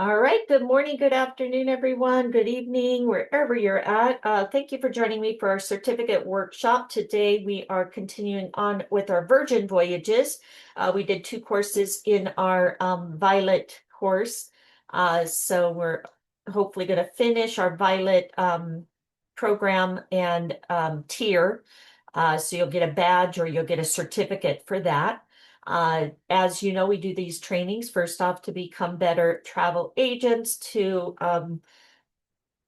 All right. Good morning, good afternoon, everyone. Good evening, wherever you're at. Thank you for joining me for our certificate workshop. Today, we are continuing on with our Virgin Voyages. We did two courses in our Violet course. So we're hopefully going to finish our Violet program and tier. So you'll get a badge or you'll get a certificate for that. As you know, we do these trainings first off to become better travel agents, to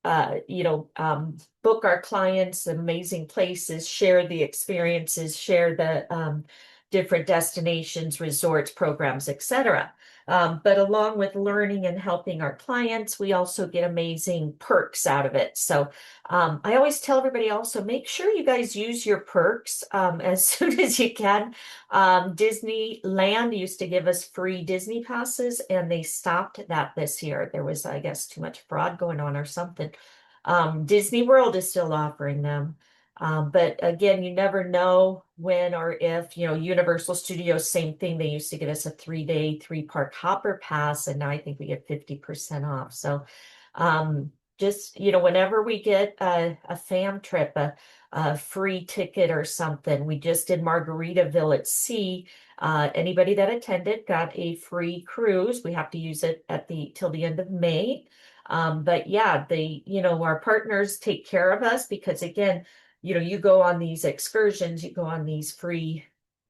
book our clients amazing places, share the experiences, share the different destinations, resorts, programs, etc. But along with learning and helping our clients, we also get amazing perks out of it. So I always tell everybody also make sure you guys use your perks as soon as you can. Disneyland used to give us free Disney passes, and they stopped that this year. There was, I guess, too much fraud going on or something. Disney World is still offering them. But again, you never know when or if, Universal Studios, same thing. They used to give us a 3-day, 3-park hopper pass, and now I think we get 50% off. So just, whenever we get a fam trip, a free ticket or something, we just did Margaritaville at sea. Anybody that attended got a free cruise. We have to use it till the end of May. But yeah, our partners take care of us because again, you go on these excursions, you go on these free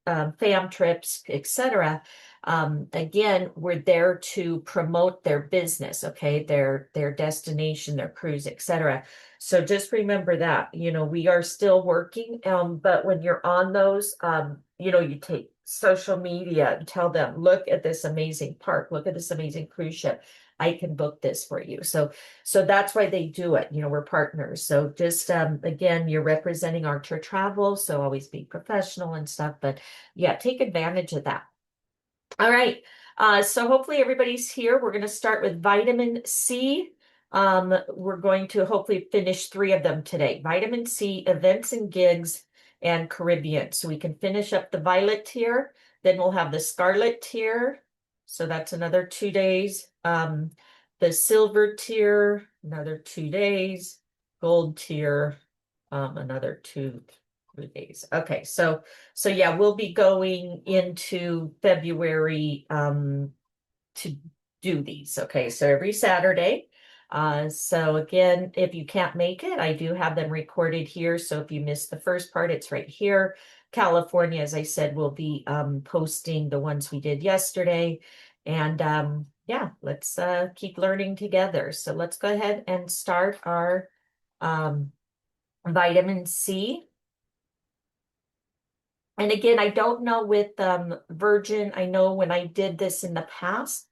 fam trips, etc. Again, we're there to promote their business, okay, their destination, their cruise, etc. So just remember that, we are still working, but when you're on those, you take social media and tell them, look at this amazing park, look at this amazing cruise ship. I can book this for you. So that's why they do it. We're partners. So just again, you're representing Archer Travel, so always be professional and stuff. But yeah, take advantage of that. All right. So hopefully everybody's here. We're going to start with vitamin C. We're going to hopefully finish 3 of them today. Vitamin C, events and gigs, and Caribbean. So we can finish up the violet tier. Then we'll have the scarlet tier. So that's another 2 days. The silver tier, another 2 days. Gold tier, another 2-3 days. Okay, so yeah, we'll be going into February to do these. Okay, so every Saturday. So again, if you can't make it, I do have them recorded here. So if you missed the first part, it's right here. California, as I said, will be posting the ones we did yesterday. And yeah, let's keep learning together. So let's go ahead and start our vitamin C. And again, I don't know with Virgin, I know when I did this in the past,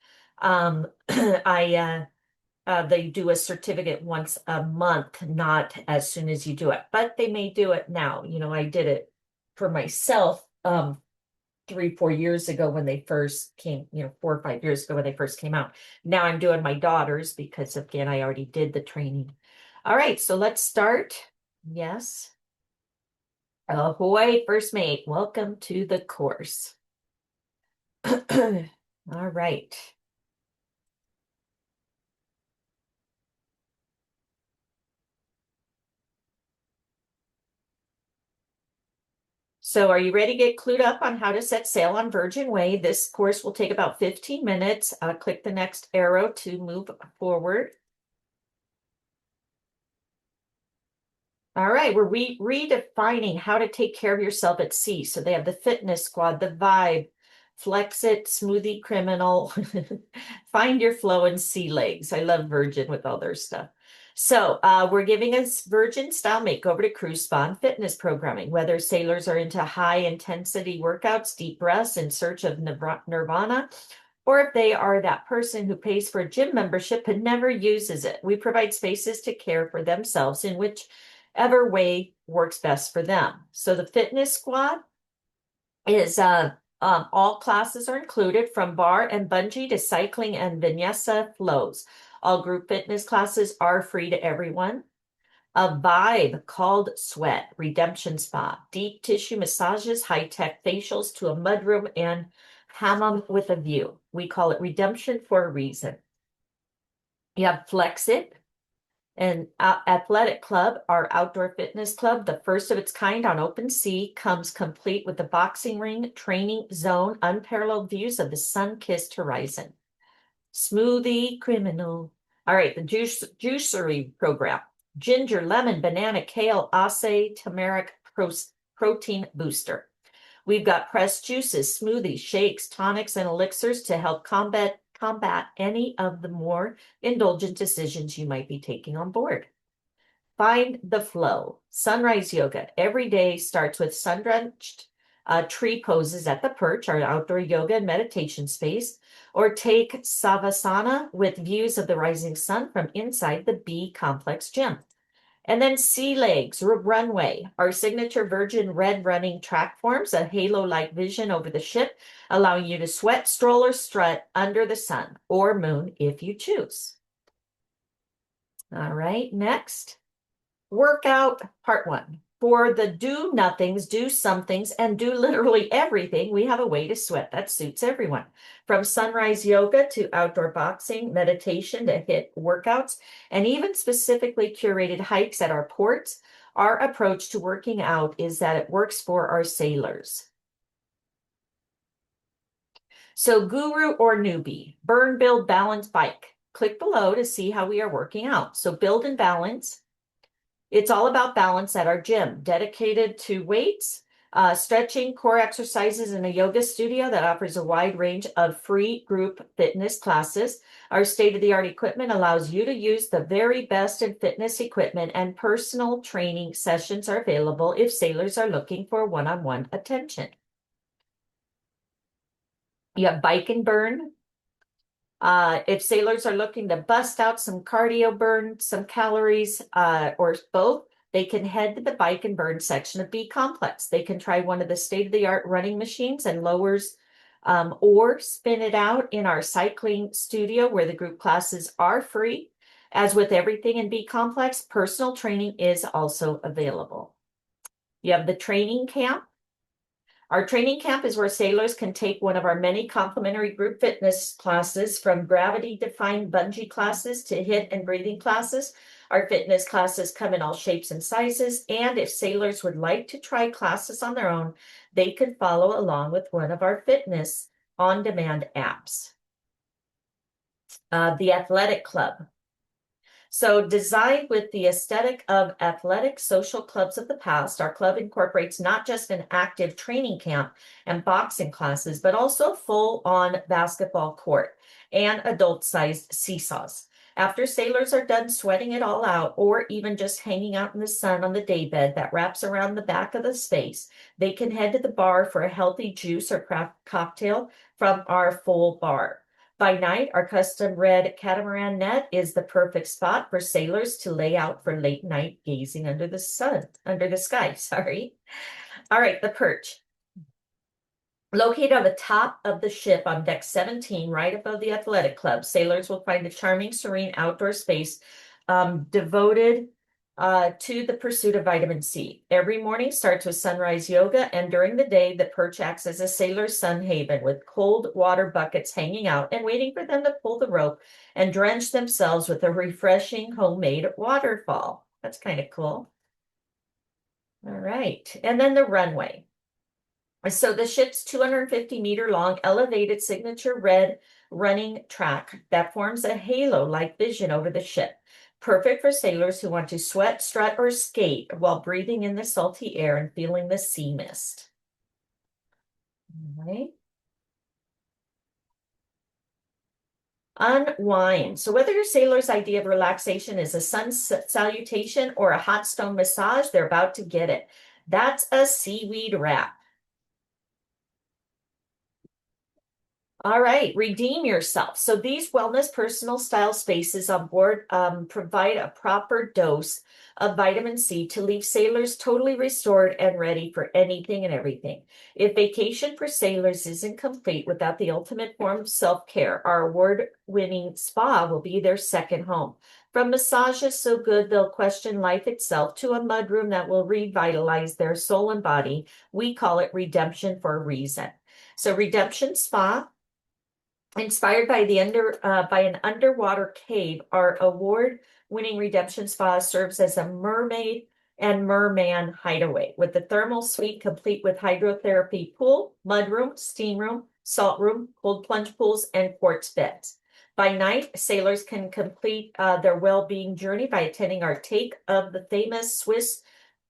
they do a certificate once a month, not as soon as you do it, but they may do it now. I did it for myself 3-4 years ago when they first came, 4 or 5 years ago when they first came out. Now I'm doing my daughters because again, I already did the training. All right, so let's start. Yes. Ahoy, first mate. Welcome to the course. All right. So are you ready to get clued up on how to set sail on Virgin Way? This course will take about 15 minutes. Click the next arrow to move forward. All right, we're redefining how to take care of yourself at sea. So they have the fitness squad, the vibe, flex it, smoothie criminal, find your flow, and sea legs. I love Virgin with all their stuff. So we're giving us Virgin style makeover to cruise spa and fitness programming. Whether sailors are into high intensity workouts, deep breaths in search of nirvana, or if they are that person who pays for a gym membership and never uses it. We provide spaces to care for themselves in whichever way works best for them. So the fitness squad is all classes are included from bar and bungee to cycling and vinyasa flows. All group fitness classes are free to everyone. A vibe called Sweat, Redemption Spa, deep tissue massages, high-tech facials to a mudroom and hammam with a view. We call it Redemption for a reason. You have Flex It, an athletic club, our outdoor fitness club, the first of its kind on open sea, comes complete with the boxing ring, training zone, unparalleled views of the sun-kissed horizon. Smoothie Criminal. All right, the juicery program. Ginger, lemon, banana, kale, acai, turmeric, protein booster. We've got pressed juices, smoothies, shakes, tonics, and elixirs to help combat any of the more indulgent decisions you might be taking on board. Find the flow. Sunrise yoga. Every day starts with sun-drenched tree poses at the perch, our outdoor yoga and meditation space, or take savasana with views of the rising sun from inside the B complex gym. And then sea legs, runway, our signature virgin red running track forms a halo-like vision over the ship, allowing you to sweat, stroll, or strut under the sun or moon if you choose. All right, next. Workout part 1. For the do nothings, do somethings, and do literally everything, we have a way to sweat that suits everyone. From sunrise yoga to outdoor boxing, meditation to HIIT workouts, and even specifically curated hikes at our ports, our approach to working out is that it works for our sailors. So guru or newbie, burn, build, balance, bike. Click below to see how we are working out. So build and balance. It's all about balance at our gym, dedicated to weights, stretching, core exercises, and a yoga studio that offers a wide range of free group fitness classes. Our state-of-the-art equipment allows you to use the very best in fitness equipment, and personal training sessions are available if sailors are looking for one-on-one attention. You have bike and burn. If sailors are looking to bust out some cardio, burn some calories, or both, they can head to the bike and burn section of B Complex. They can try one of the state-of-the-art running machines and lowers, or spin it out in our cycling studio where the group classes are free. As with everything in B Complex, personal training is also available. You have the training camp. Our training camp is where sailors can take one of our many complimentary group fitness classes, from gravity-defying bungee classes to HIIT and breathing classes. Our fitness classes come in all shapes and sizes, and if sailors would like to try classes on their own, they can follow along with one of our fitness on-demand apps. The Athletic Club. So designed with the aesthetic of athletic social clubs of the past, our club incorporates not just an active training camp and boxing classes, but also full-on basketball court and adult-sized seesaws. After sailors are done sweating it all out, or even just hanging out in the sun on the daybed that wraps around the back of the space, they can head to the bar for a healthy juice or craft cocktail from our full bar. By night, our custom red catamaran net is the perfect spot for sailors to lay out for late night gazing under the sky, sorry. All right, the perch. Located on the top of the ship on deck 17, right above the athletic club, sailors will find a charming, serene outdoor space devoted to the pursuit of vitamin C. Every morning starts with sunrise yoga, and during the day, the perch acts as a sailor's sun haven with cold water buckets hanging out and waiting for them to pull the rope and drench themselves with a refreshing homemade waterfall. That's kind of cool. All right, and then the runway. So the ship's 250-meter long elevated signature red running track that forms a halo-like vision over the ship. Perfect for sailors who want to sweat, strut, or skate while breathing in the salty air and feeling the sea mist. All right. Unwind. So whether your sailor's idea of relaxation is a sun salutation or a hot stone massage, they're about to get it. That's a seaweed wrap. All right, redeem yourself. So these wellness personal style spaces on board provide a proper dose of vitamin C to leave sailors totally restored and ready for anything and everything. If vacation for sailors isn't complete without the ultimate form of self-care, our award-winning spa will be their second home. From massages so good they'll question life itself to a mudroom that will revitalize their soul and body, we call it redemption for a reason. So Redemption Spa Inspired by by an underwater cave, our award-winning Redemption Spa serves as a mermaid and merman hideaway with the thermal suite complete with hydrotherapy pool, mudroom, steam room, salt room, cold plunge pools, and quartz beds. By night, sailors can complete their well-being journey by attending our take of the famous Swiss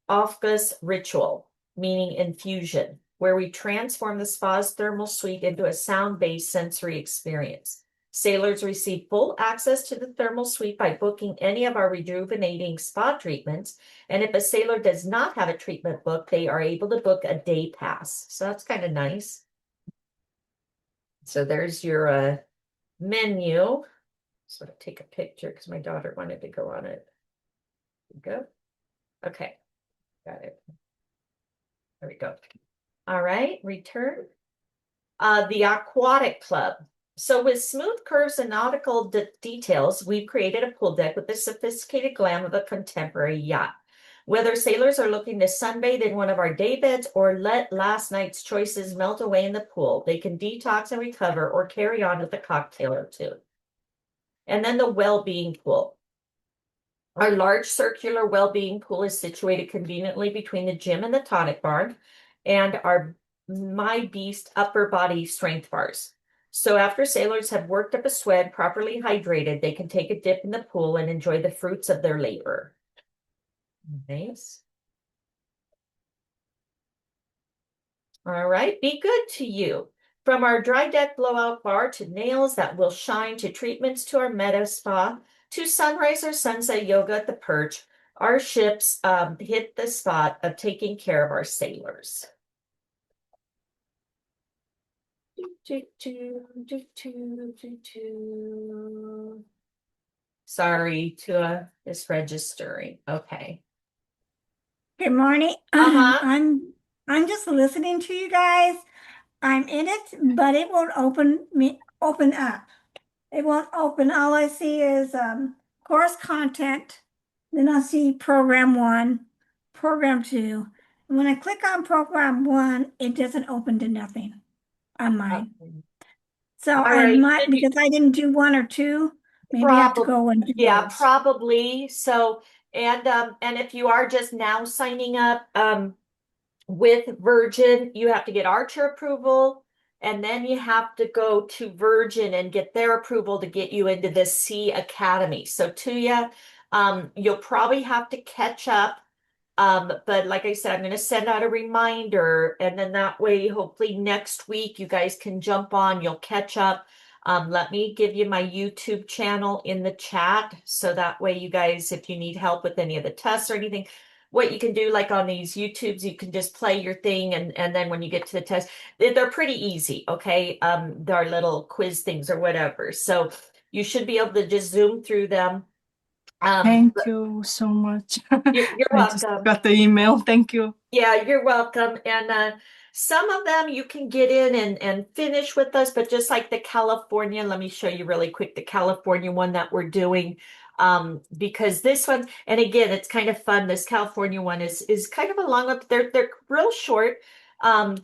Aufguss ritual, meaning infusion, where we transform the spa's thermal suite into a sound-based sensory experience. Sailors receive full access to the thermal suite by booking any of our rejuvenating spa treatments. And if a sailor does not have a treatment book, they are able to book a day pass. So that's kind of nice. So there's your menu. So I'll take a picture because my daughter wanted to go on it. Go. Okay, got it. There we go. All right, return. The Aquatic Club. So with smooth curves and nautical details, we've created a pool deck with the sophisticated glam of a contemporary yacht. Whether sailors are looking to sunbathe in one of our day beds or let last night's choices melt away in the pool, they can detox and recover or carry on with a cocktail or two. And then the well-being pool. Our large circular well-being pool is situated conveniently between the gym and the tonic bar and our My Beast upper body strength bars. So after sailors have worked up a sweat, properly hydrated, they can take a dip in the pool and enjoy the fruits of their labor. Nice. All right, be good to you. From our dry deck blowout bar to nails that will shine to treatments to our meta spa to sunrise or sunset yoga at the perch, our ships hit the spot of taking care of our sailors. Sorry, Tua is registering. Okay. Good morning. Uh-huh. I'm just listening to you guys. I'm in it, but it won't open up. It won't open. All I see is course content. Then I see program one, program two. And when I click on program one, it doesn't open to nothing on mine. Okay. So All I right. might, because I didn't do one or two, maybe I have to Probably, go and do yeah, those. probably. So, and if you are just now signing up, with Virgin, you have to get Archer approval, and then you have to go to Virgin and get their approval to get you into the Sea Academy. So Tuya, you'll probably have to catch up. But like I said, I'm going to send out a reminder, and then that way, hopefully next week you guys can jump on, you'll catch up. Let me give you my YouTube channel in the chat. So that way you guys, if you need help with any of the tests or anything, what you can do, like on these YouTubes, you can just play your thing, and then when you get to the test, they're pretty easy, okay? They're little quiz things or whatever. So you should be able to just zoom through them. Thank you so much. You're I just welcome. got the email. Thank you. Yeah, you're welcome. And some of them you can get in and finish with us, but just like the California, let me show you really quick the California one that we're doing. Because this one, and again, it's kind of fun. This California one is kind of a long one. They're real short. Um,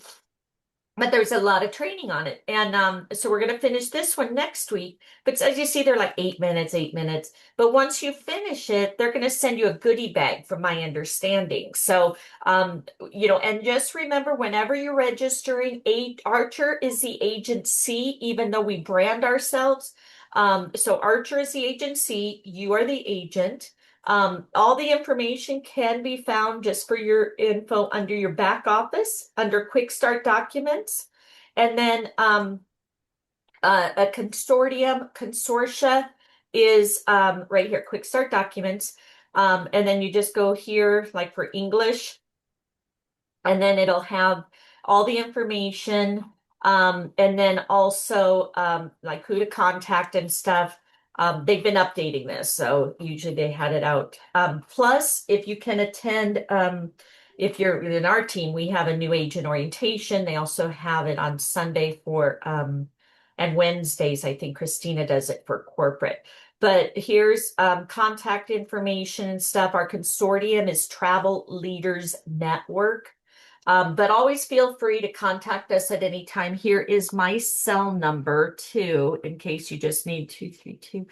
but there's a lot of training on it. And so we're going to finish this one next week. But as you see, they're like 8 minutes, 8 minutes. But once you finish it, they're going to send you a goodie bag, from my understanding. So, and just remember, whenever you're registering, Archer is the agency, even though we brand ourselves. So Archer is the agency, you are the agent. All the information can be found, just for your info, under your back office, under Quick Start Documents. And then a consortia is right here, Quick Start Documents. And then you just go here, like for English, and then it'll have all the information, and then also like who to contact and stuff. They've been updating this, so usually they had it out. Plus, if you can attend, if you're in our team, we have a new agent orientation. They also have it on Sunday for and Wednesdays. I think Christina does it for corporate. But here's contact information and stuff. Our consortium is Travel Leaders Network. But always feel free to contact us at any time. Here is my cell number too, in case you just need 232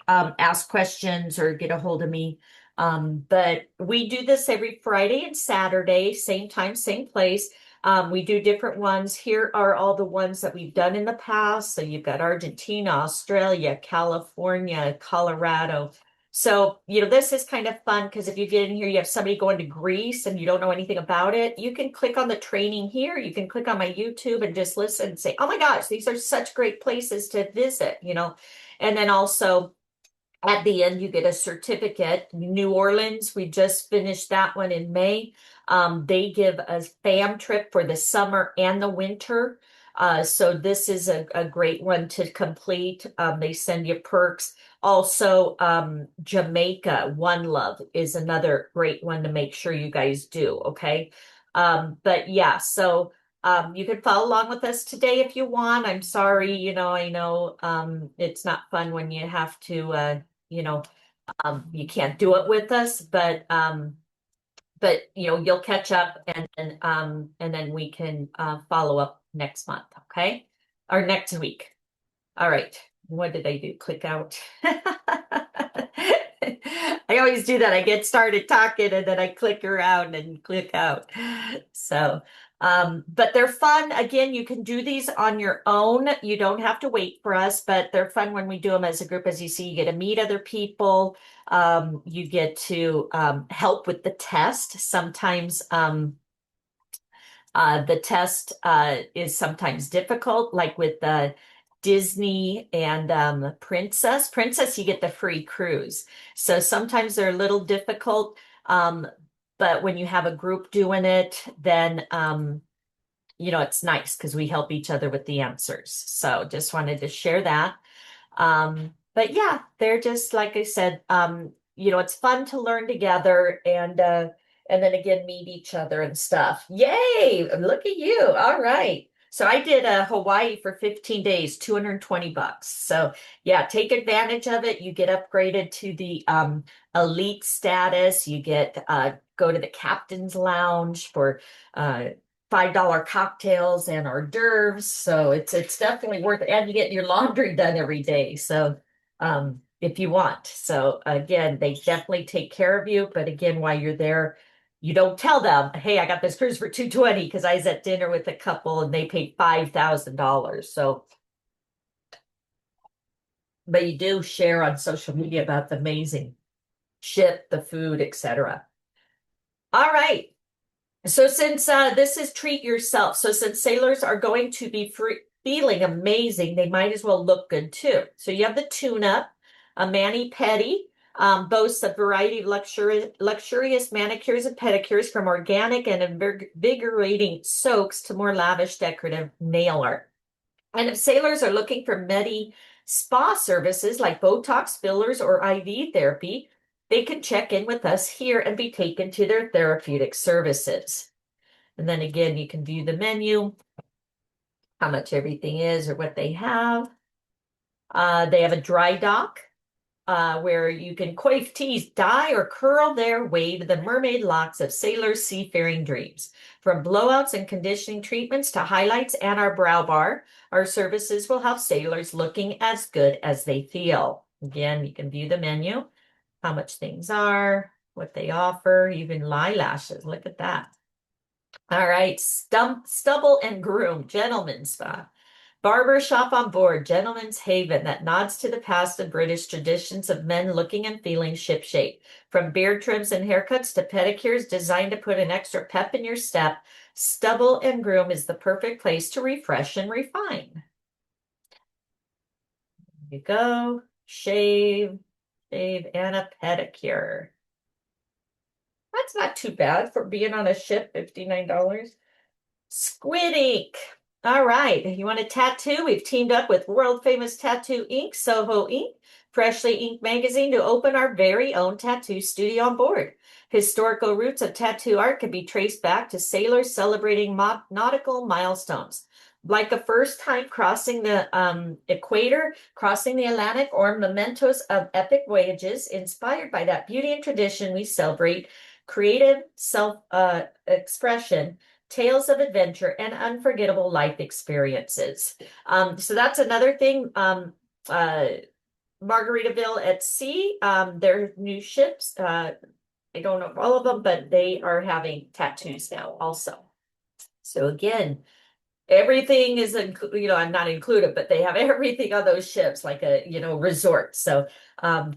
ask questions or get a hold of me. But we do this every Friday and Saturday, same time, same place. We do different ones. Here are all the ones that we've done in the past. So you've got Argentina, Australia, California, Colorado. So, this is kind of fun because if you get in here, you have somebody going to Greece and you don't know anything about it. You can click on the training here. You can click on my YouTube and just listen and say, oh my gosh, these are such great places to visit, And then also, at the end, you get a certificate. New Orleans, we just finished that one in May. They give a fam trip for the summer and the winter. So this is a great one to complete. They send you perks. Also, Jamaica, One Love is another great one to make sure you guys do. Okay. But yeah, so you can follow along with us today if you want. I'm sorry, I know it's not fun when you have to you can't do it with us, but you'll catch up and then we can follow up next month, okay? Or next week. All right. What did I do? Click out. I always do that. I get started talking and then I click around and click out. So, but they're fun. Again, you can do these on your own. You don't have to wait for us, but they're fun when we do them as a group. As you see, you get to meet other people. You get to help with the test. Sometimes the test is sometimes difficult, like with Disney and Princess. Princess, you get the free cruise. So sometimes they're a little difficult. But when you have a group doing it, then it's nice because we help each other with the answers. So just wanted to share that. But yeah, they're just like I said, it's fun to learn together and then again meet each other and stuff. Yay! Look at you. All right. So I did Hawaii for 15 days, $220. So yeah, take advantage of it. You get upgraded to the elite status. You get go to the captain's lounge for $5 cocktails and hors d'oeuvres. So it's definitely worth it. And you get your laundry done every day. So if you want. So again, they definitely take care of you. But again, while you're there, you don't tell them, hey, I got this cruise for 220 because I was at dinner with a couple and they paid $5,000. So, but you do share on social media about the amazing ship, the food, etc. All right. So since this is treat yourself, so since sailors are going to be feeling amazing, they might as well look good too. So you have the tune-up, a mani-pedi, boasts a variety of luxurious manicures and pedicures from organic and invigorating soaks to more lavish decorative nail art. And if sailors are looking for spa services like Botox fillers or IV therapy, they can check in with us here and be taken to their therapeutic services. And then again, you can view the menu, how much everything is or what they have. They have a dry dock where you can coif, tease, dye, or curl their way to the mermaid locks of sailors' seafaring dreams. From blowouts and conditioning treatments to highlights and our brow bar, our services will have sailors looking as good as they feel. Again, you can view the menu, how much things are, what they offer, even eyelashes. Look at that. All right, stubble and groom, gentlemen's spa. Barber shop on board, gentleman's haven that nods to the past and British traditions of men looking and feeling shipshape. From beard trims and haircuts to pedicures designed to put an extra pep in your step, Stubble and Groom is the perfect place to refresh and refine. There you go. Shave, and a pedicure. That's not too bad for being on a ship, $59. Squid ink. All right. You want a tattoo? We've teamed up with world famous tattoo ink, Soho Ink, Freshly Inked magazine to open our very own tattoo studio on board. Historical roots of tattoo art can be traced back to sailors celebrating nautical milestones, like a first time crossing the equator, crossing the Atlantic, or mementos of epic voyages. Inspired by that beauty and tradition, we celebrate creative self expression tales of adventure, and unforgettable life experiences. So that's another thing. Margaritaville at Sea, their new ships, I don't know all of them, but they are having tattoos now also. So again, everything is, I'm not included, but they have everything on those ships, like a, resort. So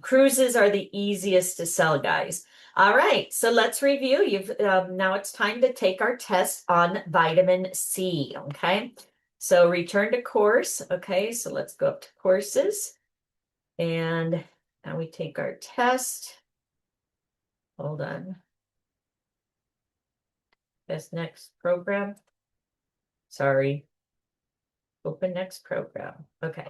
cruises are the easiest to sell, guys. All right, so let's review. Now it's time to take our test on vitamin C, okay? So return to course, okay? So let's go up to courses. And now we take our test. Hold on. This next program. Sorry. Open next program. Okay.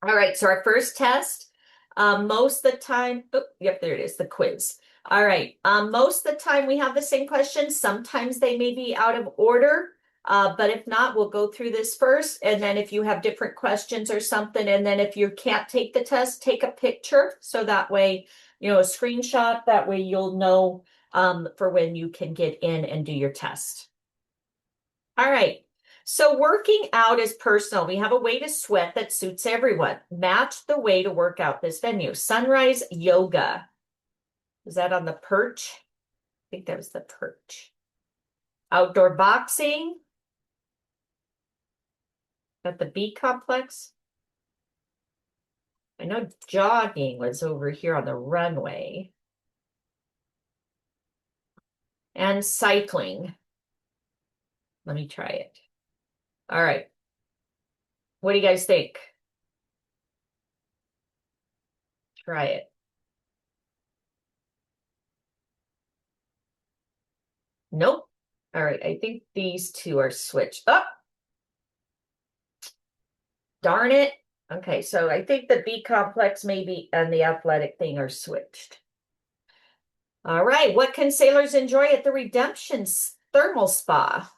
All right, so our first test, most of the time, yep, there it is, the quiz. All right, most of the time we have the same questions. Sometimes they may be out of order, but if not, we'll go through this first. And then if you have different questions or something, and then if you can't take the test, take a picture. So that way, a screenshot, that way you'll know for when you can get in and do your test. All right. So working out is personal. We have a way to sweat that suits everyone. Match the way to work out this venue. Sunrise yoga. Is that on the perch? I think that was the perch. Outdoor boxing. At the B complex. I know jogging was over here on the runway. And cycling. Let me try it. All right. What do you guys think? Try it. Nope. All right. I think these two are switched up. Darn it. Okay, so I think the B complex maybe and the athletic thing are switched. All right, what can sailors enjoy at the Redemption Thermal Spa?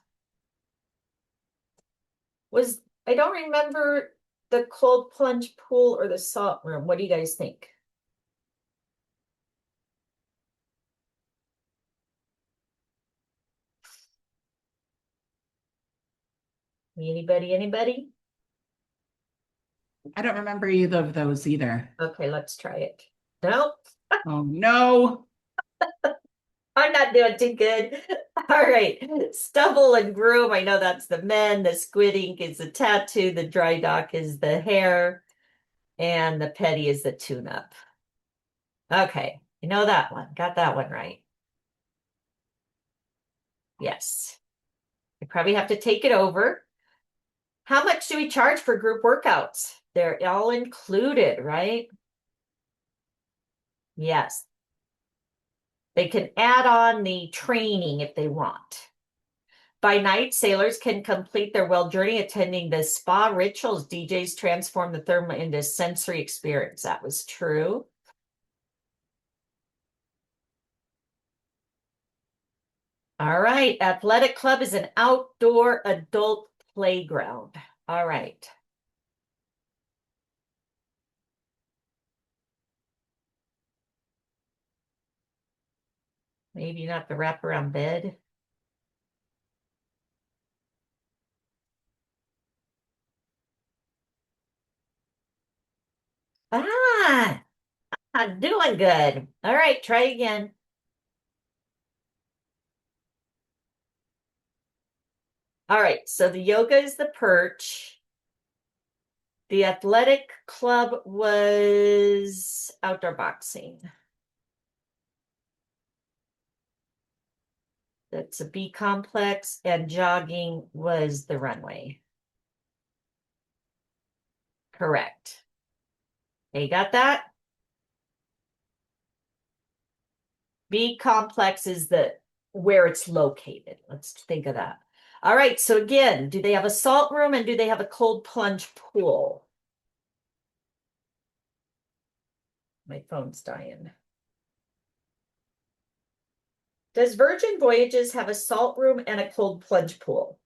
I don't remember the cold plunge pool or the salt room. What do you guys think? Anybody? I don't remember either of those either. Okay, let's try it. Nope. Oh, no. I'm not doing too good. All right. Stubble and groom. I know that's the men. The squid ink is the tattoo. The dry dock is the hair. And the petty is the tune-up. Okay. You know that one. Got that one right. Yes. I probably have to take it over. How much do we charge for group workouts? They're all included, right? Yes. They can add on the training if they want. By night, sailors can complete their well journey attending the spa rituals. DJs transform the thermal into sensory experience. That was true. All right. Athletic club is an outdoor adult playground. All right. Maybe not the wraparound bed. Ah, I'm doing good. All right, try again. All right, so the yoga is the perch. The athletic club was outdoor boxing. That's a B complex, and jogging was the runway. Correct. Okay, you got that? B complex is where it's located. Let's think of that. All right, so again, do they have a salt room and do they have a cold plunge pool? My phone's dying. Does Virgin Voyages have a salt room and a cold plunge pool?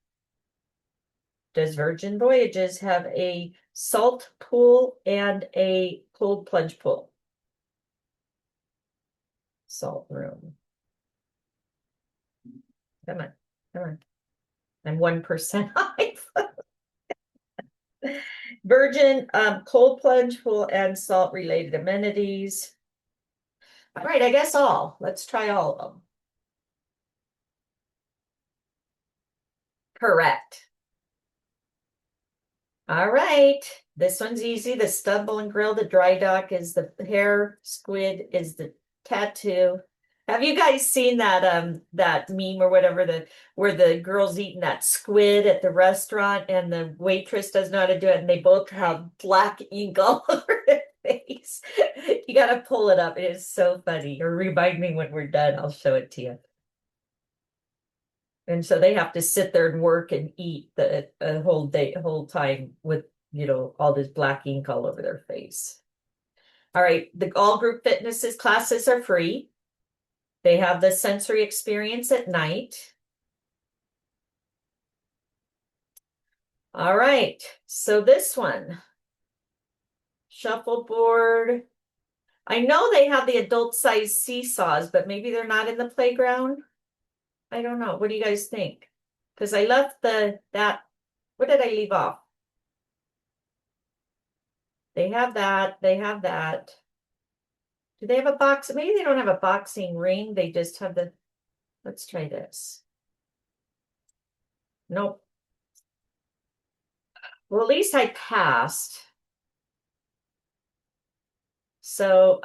Does Virgin Voyages have a salt pool and a cold plunge pool? Salt room. Come on, come on. I'm 1% high. Virgin, cold plunge pool and salt related amenities. All right, I guess all. Let's try all of them. Correct. All right, this one's easy. The stubble and grill, the dry dock is the hair, squid is the tattoo. Have you guys seen that meme or whatever where the girl's eating that squid at the restaurant and the waitress doesn't know how to do it and they both have black ink all over their face? You gotta pull it up. It is so funny. Or remind me when we're done. I'll show it to you. And so they have to sit there and work and eat the whole time with, all this black ink all over their face. All right, the all group fitnesses classes are free. They have the sensory experience at night. All right, so this one, shuffleboard. I know they have the adult size seesaws, but maybe they're not in the playground. I don't know. What do you guys think? Because I left that. What did I leave off? They have that. They have that. Do they have a box? Maybe they don't have a boxing ring. They just have the. Let's try this. Nope. Well, at least I passed. So,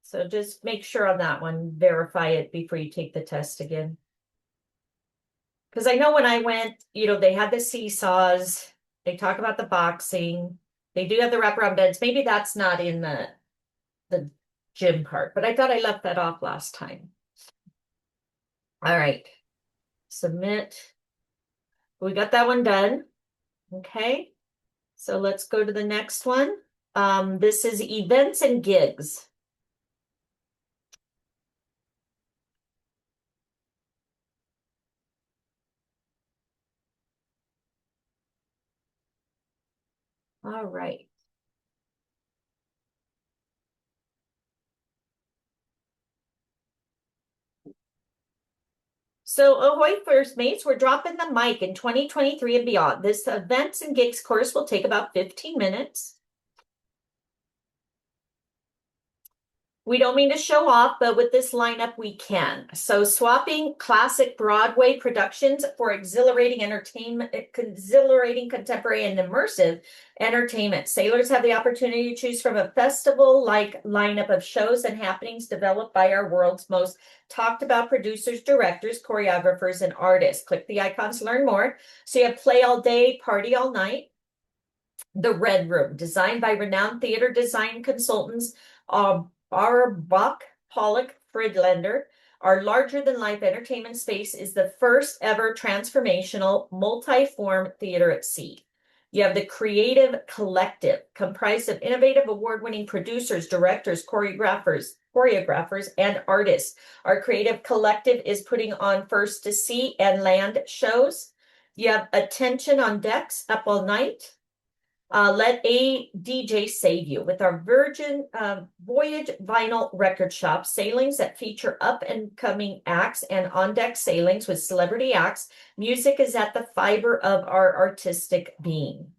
so just make sure on that one, verify it before you take the test again. Because I know when I went, they had the seesaws. They talk about the boxing. They do have the wraparound beds. Maybe that's not in the gym part, but I thought I left that off last time. All right. Submit. We got that one done. Okay. So let's go to the next one. This is events and gigs. All right. So ahoy first mates, we're dropping the mic in 2023 and beyond. This events and gigs course will take about 15 minutes. We don't mean to show off, but with this lineup, we can. So swapping classic Broadway productions for exhilarating entertainment, exhilarating contemporary and immersive entertainment. Sailors have the opportunity to choose from a festival-like lineup of shows and happenings developed by our world's most talked about producers, directors, choreographers, and artists. Click the icons to learn more. So you have play all day, party all night. The Red Room, designed by renowned theater design consultants, Bach, Pollock, Friedlander. Our larger-than-life entertainment space is the first ever transformational multi-form theater at sea. You have the Creative Collective, comprised of innovative award-winning producers, directors, choreographers, and artists. Our Creative Collective is putting on first to sea and land shows. You have Attention on Decks, Up All Night. Let a DJ save you with our Virgin Voyage vinyl record shop, sailings that feature up and coming acts and on deck sailings with celebrity acts. Music is at the fiber of our artistic being.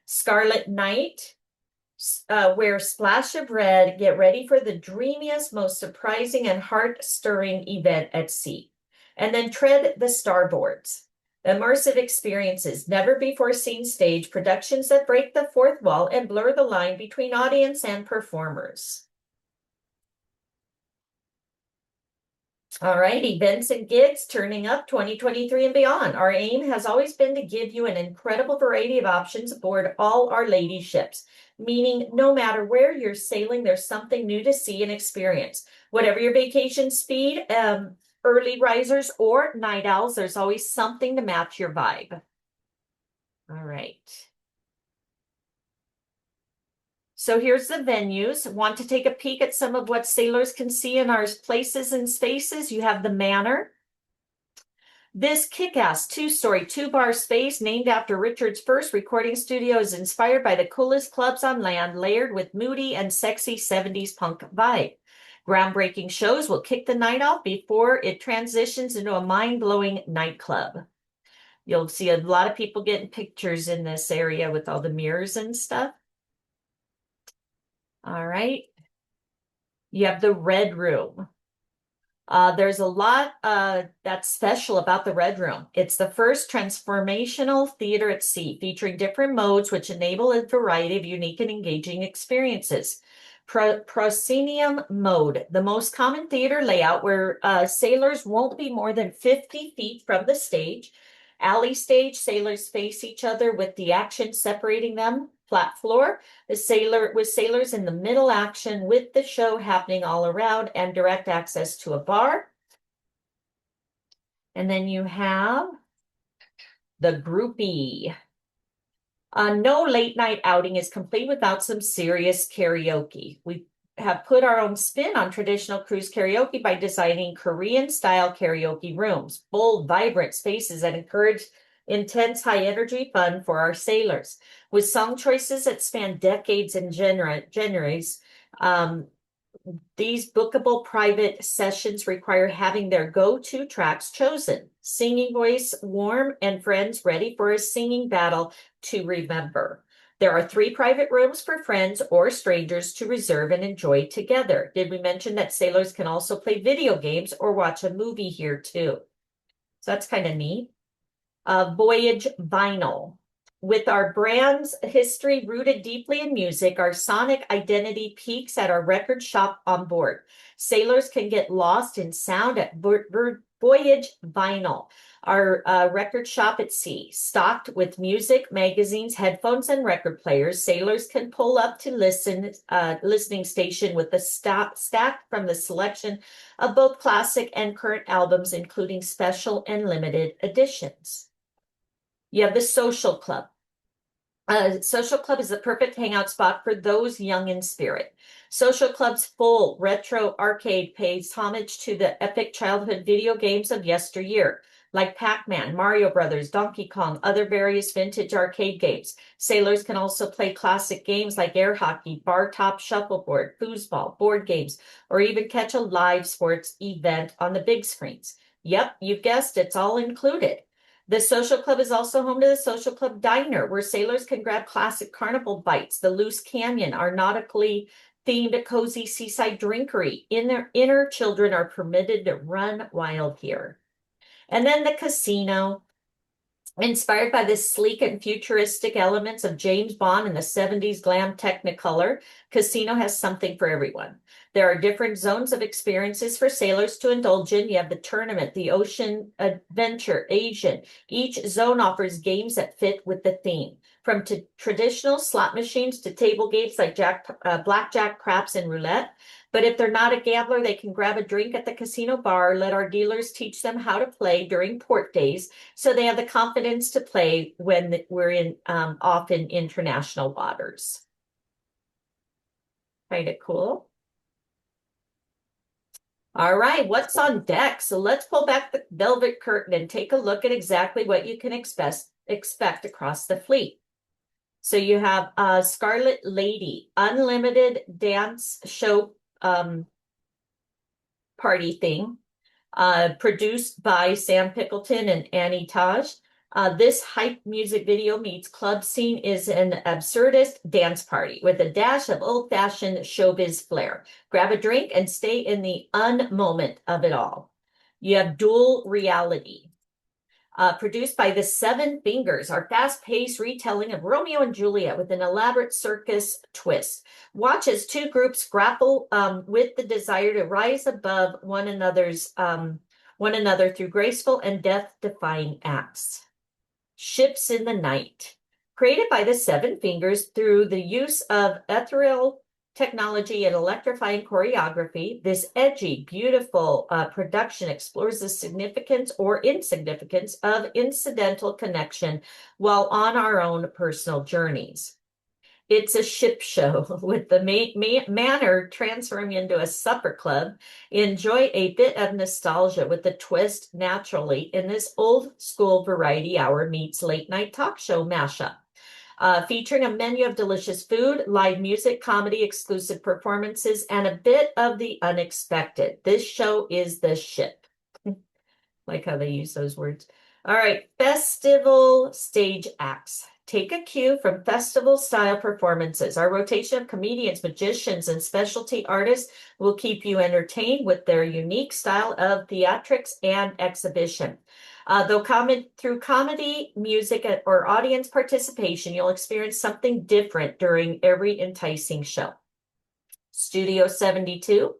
Scarlet Night, wear splash of red. Get ready for the dreamiest, most surprising and heart-stirring event at sea. And then Tread the Starboards. Immersive experiences, never before seen stage productions that break the fourth wall and blur the line between audience and performers. All right, events and gigs turning up 2023 and beyond. Our aim has always been to give you an incredible variety of options aboard all our lady ships, meaning no matter where you're sailing, there's something new to see and experience. Whatever your vacation speed, early risers or night owls, there's always something to match your vibe. All right. So here's the venues. Want to take a peek at some of what sailors can see in our places and spaces? You have the Manor. This kick-ass two-story, two-bar space named after Richard's first recording studio is inspired by the coolest clubs on land, layered with moody and sexy 70s punk vibe. Groundbreaking shows will kick the night off before it transitions into a mind-blowing nightclub. You'll see a lot of people getting pictures in this area with all the mirrors and stuff. All right. You have the Red Room. There's a lot that's special about the Red Room. It's the first transformational theater at sea, featuring different modes which enable a variety of unique and engaging experiences. Proscenium mode, the most common theater layout where sailors won't be more than 50 feet from the stage. Alley stage, sailors face each other with the action separating them. Flat floor, with sailors in the middle action with the show happening all around and direct access to a bar. And then you have the groupie. No late night outing is complete without some serious karaoke. We have put our own spin on traditional cruise karaoke by designing Korean style karaoke rooms, bold, vibrant spaces that encourage intense, high energy fun for our sailors. With song choices that span decades and genres, these bookable private sessions require having their go-to tracks chosen. Singing voice, warm, and friends ready for a singing battle to remember. There are 3 private rooms for friends or strangers to reserve and enjoy together. Did we mention that sailors can also play video games or watch a movie here too? So that's kind of neat. Voyage vinyl. With our brand's history rooted deeply in music, our sonic identity peaks at our record shop on board. Sailors can get lost in sound at Voyage Vinyl, our record shop at sea. Stocked with music, magazines, headphones, and record players, sailors can pull up to listening station with the stack from the selection of both classic and current albums, including special and limited editions. You have the Social Club. Social Club is the perfect hangout spot for those young in spirit. Social Club's full retro arcade pays homage to the epic childhood video games of yesteryear, like Pac-Man, Mario Brothers, Donkey Kong, other various vintage arcade games. Sailors can also play classic games like air hockey, bar top shuffleboard, foosball, board games, or even catch a live sports event on the big screens. Yep, you guessed it's all included. The Social Club is also home to the Social Club Diner, where sailors can grab classic carnival bites. The Loose Canyon, our nautically themed cozy seaside drinkery. Inner children are permitted to run wild here. And then the casino. Inspired by the sleek and futuristic elements of James Bond and the 70s glam Technicolor, Casino has something for everyone. There are different zones of experiences for sailors to indulge in. You have the tournament, the ocean adventure, Asian. Each zone offers games that fit with the theme. From traditional slot machines to table games like blackjack, craps, and roulette. But if they're not a gambler, they can grab a drink at the casino bar, let our dealers teach them how to play during port days so they have the confidence to play when we're off in international waters. Kind of cool. All right, what's on deck? So let's pull back the velvet curtain and take a look at exactly what you can expect across the fleet. So you have Scarlet Lady, unlimited dance show party thing, produced by Sam Pickleton and Annie Taj. This hype music video meets club scene is an absurdist dance party with a dash of old-fashioned showbiz flair. Grab a drink and stay in the un-moment of it all. You have Dual Reality. Produced by the Seven Fingers, our fast-paced retelling of Romeo and Juliet with an elaborate circus twist. Watch as 2 groups grapple with the desire to rise above one another through graceful and death-defying acts. Ships in the Night. Created by the Seven Fingers through the use of ethereal technology and electrifying choreography, this edgy, beautiful production explores the significance or insignificance of incidental connection while on our own personal journeys. It's a ship show with the manor transforming into a supper club. Enjoy a bit of nostalgia with the twist naturally in this old school variety hour meets late night talk show mashup. featuring a menu of delicious food, live music, comedy, exclusive performances, and a bit of the unexpected. This show is the ship. Like how they use those words. All right, festival stage acts. Take a cue from festival style performances. Our rotation of comedians, magicians, and specialty artists will keep you entertained with their unique style of theatrics and exhibition. Though through comedy, music, or audience participation, you'll experience something different during every enticing show. Studio 72.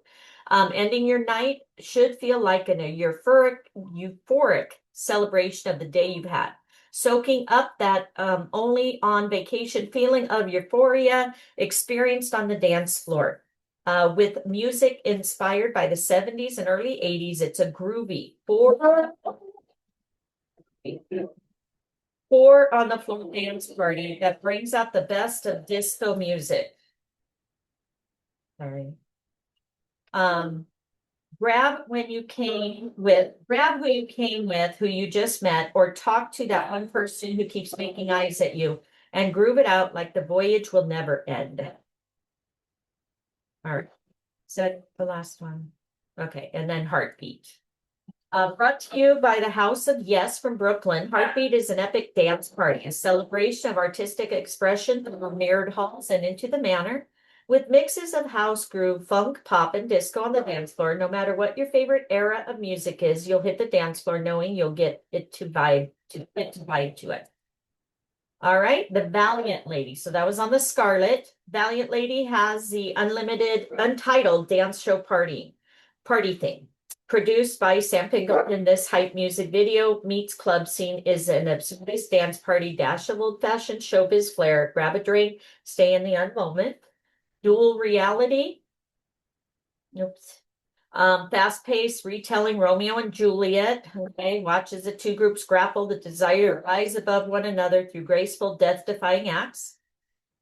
Ending your night should feel like an euphoric celebration of the day you've had. Soaking up that only on vacation feeling of euphoria experienced on the dance floor. With music inspired by the 70s and early 80s, it's a groovy four on the floor dance party that brings out the best of disco music. Sorry. Grab who you came with, who you just met, or talk to that one person who keeps making eyes at you and groove it out like the voyage will never end. All right. Is that the last one? Okay, and then Heartbeat. Brought to you by the House of Yes from Brooklyn, Heartbeat is an epic dance party, a celebration of artistic expression from the mirrored halls and into the manor. With mixes of house, groove, funk, pop, and disco on the dance floor, no matter what your favorite era of music is, you'll hit the dance floor knowing you'll get it to vibe to it. All right, the Valiant Lady. So that was on the Scarlet. Valiant Lady has the untitled dance show party thing. Produced by Sam Pinkelton, this hype music video meets club scene is an absurdist dance party, dash of old-fashioned showbiz flair. Grab a drink, stay in the moment. Dual reality. Oops. Fast-paced retelling Romeo and Juliet. Okay, watch as the two groups grapple the desire to rise above one another through graceful, death-defying acts.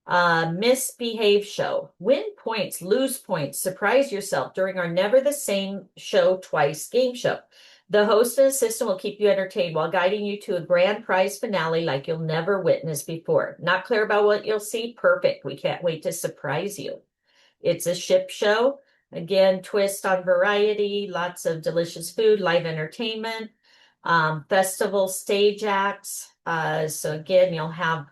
Misbehave show. Win points, lose points, surprise yourself during our Never the Same Show Twice game show. The host and assistant will keep you entertained while guiding you to a grand prize finale like you'll never witness before. Not clear about what you'll see? Perfect. We can't wait to surprise you. It's a ship show. Again, twist on variety, lots of delicious food, live entertainment, festival stage acts. So again, you'll have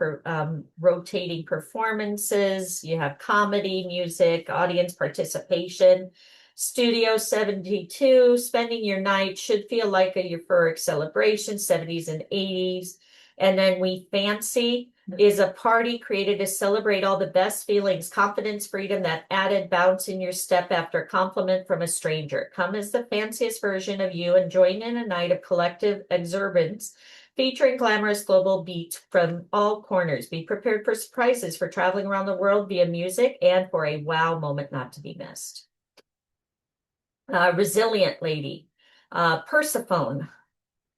rotating performances. You have comedy, music, audience participation. Studio 72, spending your night should feel like a euphoric celebration, 70s and 80s. And then We Fancy is a party created to celebrate all the best feelings, confidence, freedom, that added bounce in your step after a compliment from a stranger. Come as the fanciest version of you and join in a night of collective exuberance featuring glamorous global beats from all corners. Be prepared for surprises for traveling around the world via music and for a wow moment not to be missed. Resilient Lady, Persephone.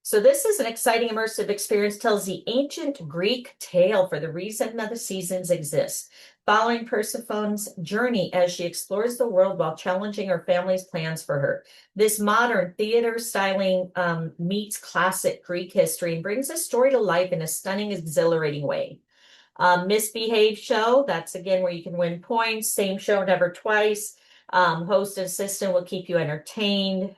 So this is an exciting immersive experience, tells the ancient Greek tale for the reason that the seasons exist, following Persephone's journey as she explores the world while challenging her family's plans for her. This modern theater styling meets classic Greek history and brings the story to life in a stunning, exhilarating way. Misbehave show, that's again where you can win points. Same show, never twice. Host and assistant will keep you entertained.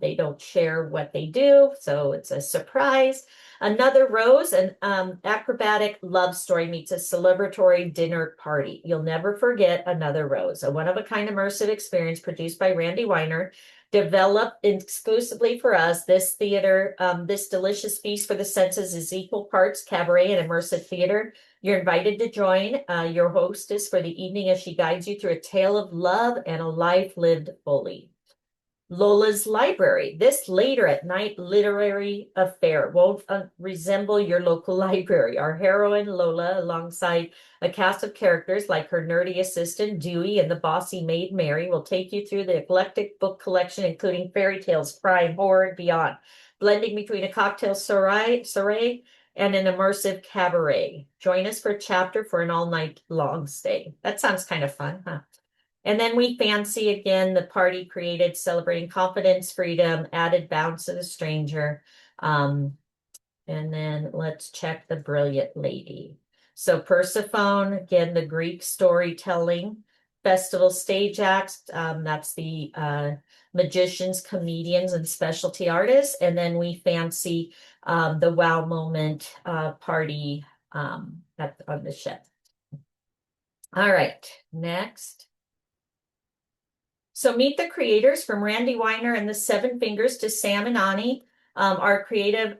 They don't share what they do, so it's a surprise. Another Rose, an acrobatic love story meets a celebratory dinner party. You'll never forget Another Rose, a one-of-a-kind immersive experience produced by Randy Weiner, developed exclusively for us. This theater, this delicious feast for the senses is equal parts cabaret and immersive theater. You're invited to join your hostess for the evening as she guides you through a tale of love and a life lived fully. Lola's Library. This later at night literary affair won't resemble your local library. Our heroine Lola, alongside a cast of characters like her nerdy assistant Dewey and the bossy maid Mary, will take you through the eclectic book collection, including fairy tales, crime, horror, and beyond, blending between a cocktail soiree and an immersive cabaret. Join us for a chapter for an all-night long stay. That sounds kind of fun, huh? And then We Fancy, again, the party created celebrating confidence, freedom, added bounce to the stranger. And then let's check the Brilliant Lady. So Persephone, again, the Greek storytelling. Festival stage acts, that's the magicians, comedians, and specialty artists. And then we fancy the wow moment party on the ship. All right, next. So meet the creators, from Randy Weiner and the Seven Fingers to Sam and Ani, our creative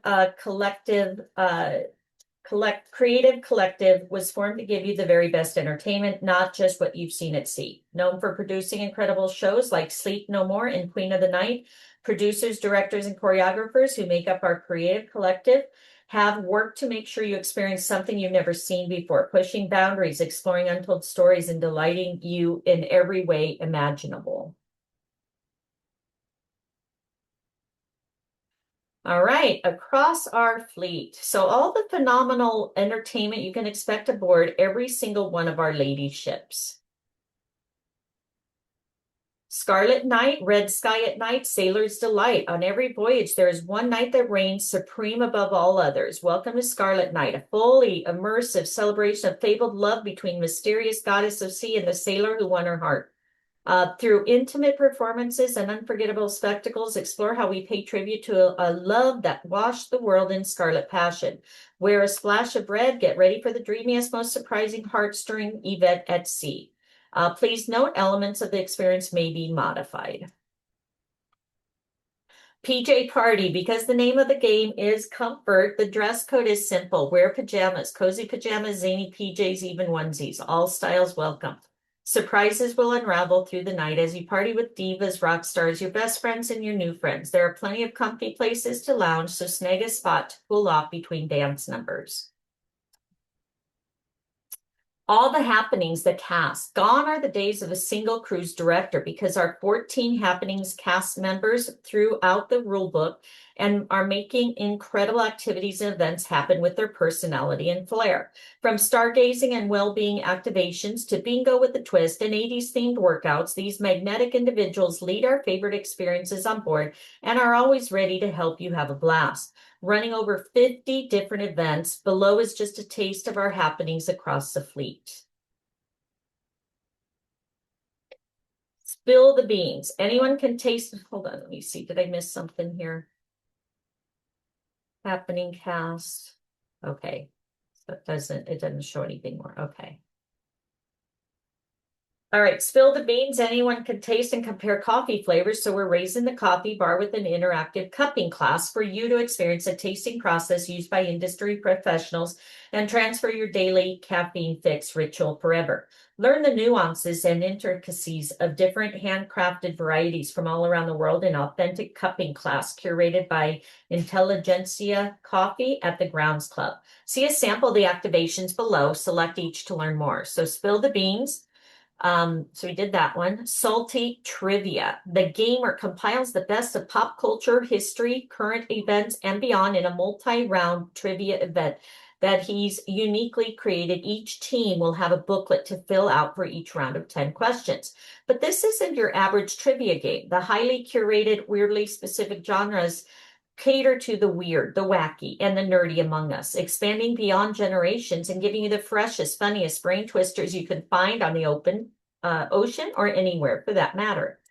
creative collective was formed to give you the very best entertainment, not just what you've seen at sea. Known for producing incredible shows like Sleep No More and Queen of the Night, producers, directors, and choreographers who make up our creative collective have worked to make sure you experience something you've never seen before, pushing boundaries, exploring untold stories, and delighting you in every way imaginable. All right, across our fleet. So all the phenomenal entertainment you can expect aboard every single one of our lady ships. Scarlet Night, Red Sky at Night, Sailor's Delight. On every voyage, there is one night that reigns supreme above all others. Welcome to Scarlet Night, a fully immersive celebration of fabled love between mysterious goddess of sea and the sailor who won her heart. Through intimate performances and unforgettable spectacles, explore how we pay tribute to a love that washed the world in scarlet passion. Wear a splash of red, get ready for the dreamiest, most surprising, heart-stirring event at sea. Please note, elements of the experience may be modified. PJ Party, because the name of the game is comfort, the dress code is simple. Wear pajamas, cozy pajamas, zany PJs, even onesies. All styles welcome. Surprises will unravel through the night as you party with divas, rock stars, your best friends, and your new friends. There are plenty of comfy places to lounge, so snag a spot to cool off between dance numbers. All the happenings, the cast. Gone are the days of a single cruise director, because our 14 happenings cast members throughout the rule book and are making incredible activities and events happen with their personality and flair. From stargazing and well-being activations to bingo with a twist and 80s themed workouts, these magnetic individuals lead our favorite experiences on board and are always ready to help you have a blast. Running over 50 different events. Below is just a taste of our happenings across the fleet. Spill the beans. Anyone can taste. Hold on, let me see. Did I miss something here? Happening cast. Okay. So it doesn't show anything more. Okay. All right, spill the beans. Anyone can taste and compare coffee flavors. So we're raising the coffee bar with an interactive cupping class for you to experience a tasting process used by industry professionals and transfer your daily caffeine fix ritual forever. Learn the nuances and intricacies of different handcrafted varieties from all around the world in authentic cupping class curated by Intelligentsia Coffee at the Grounds Club. See a sample of the activations below. Select each to learn more. So spill the beans. So we did that one. Salty Trivia. The gamer compiles the best of pop culture, history, current events, and beyond in a multi-round trivia event that he's uniquely created. Each team will have a booklet to fill out for each round of 10 questions. But this isn't your average trivia game. The highly curated, weirdly specific genres cater to the weird, the wacky, and the nerdy among us, expanding beyond generations and giving you the freshest, funniest brain twisters you can find on the open ocean or anywhere for that matter.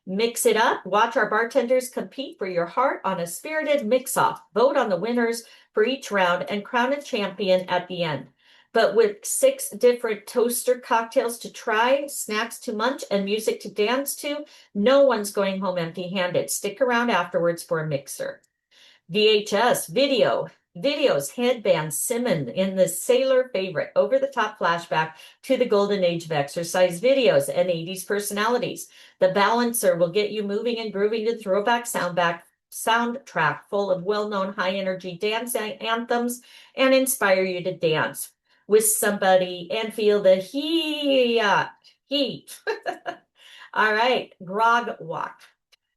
Mix it up. Watch our bartenders compete for your heart on a spirited mix-off. Vote on the winners for each round and crown a champion at the end. But with 6 different toaster cocktails to try, snacks to munch, and music to dance to, no one's going home empty-handed. Stick around afterwards for a mixer. VHS, videos, headbands, Simmons in the sailor favorite, over-the-top flashback to the golden age of exercise videos and 80s personalities. The balancer will get you moving and grooving to the throwback soundtrack full of well-known high-energy dance anthems and inspire you to dance with somebody and feel the heat. All right, Grog Walk.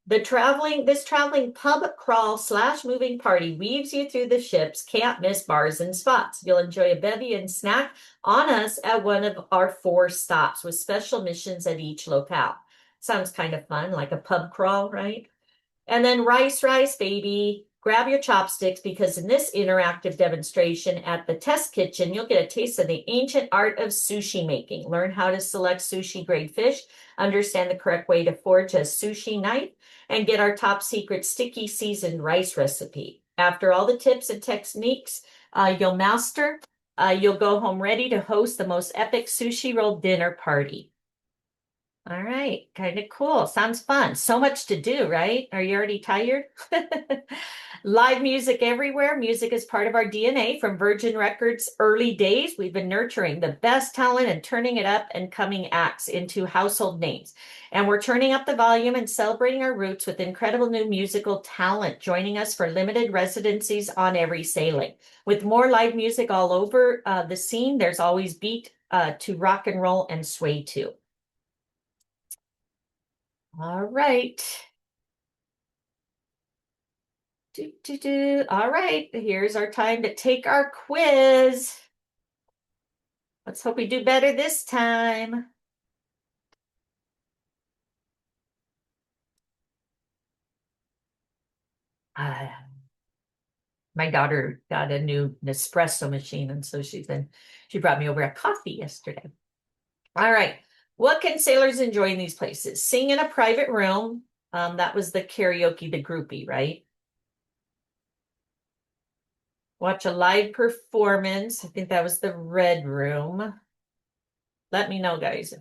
This traveling pub crawl / moving party weaves you through the ship's can't miss bars and spots. You'll enjoy a bevy and snack on us at one of our 4 stops with special missions at each locale. Sounds kind of fun, like a pub crawl, right? And then Rice, baby. grab your chopsticks because in this interactive demonstration at the test kitchen, you'll get a taste of the ancient art of sushi making. Learn how to select sushi grade fish, understand the correct way to forge a sushi knife, and get our top secret sticky seasoned rice recipe. After all the tips and techniques you'll master, you'll go home ready to host the most epic sushi roll dinner party. All right, kind of cool. Sounds fun. So much to do, right? Are you already tired? Live music everywhere. Music is part of our DNA from Virgin Records' early days. We've been nurturing the best talent and turning it up and coming acts into household names. And we're turning up the volume and celebrating our roots with incredible new musical talent, joining us for limited residencies on every sailing. With more live music all over the scene, there's always beat to rock and roll and sway too. All right. All right, here's our time to take our quiz. Let's hope we do better this time. My daughter got a new Nespresso machine, and so she brought me over a coffee yesterday. All right. What can sailors enjoy in these places? Sing in a private room. That was the karaoke, the groupie, right? Watch a live performance. I think that was the red room. Let me know, guys.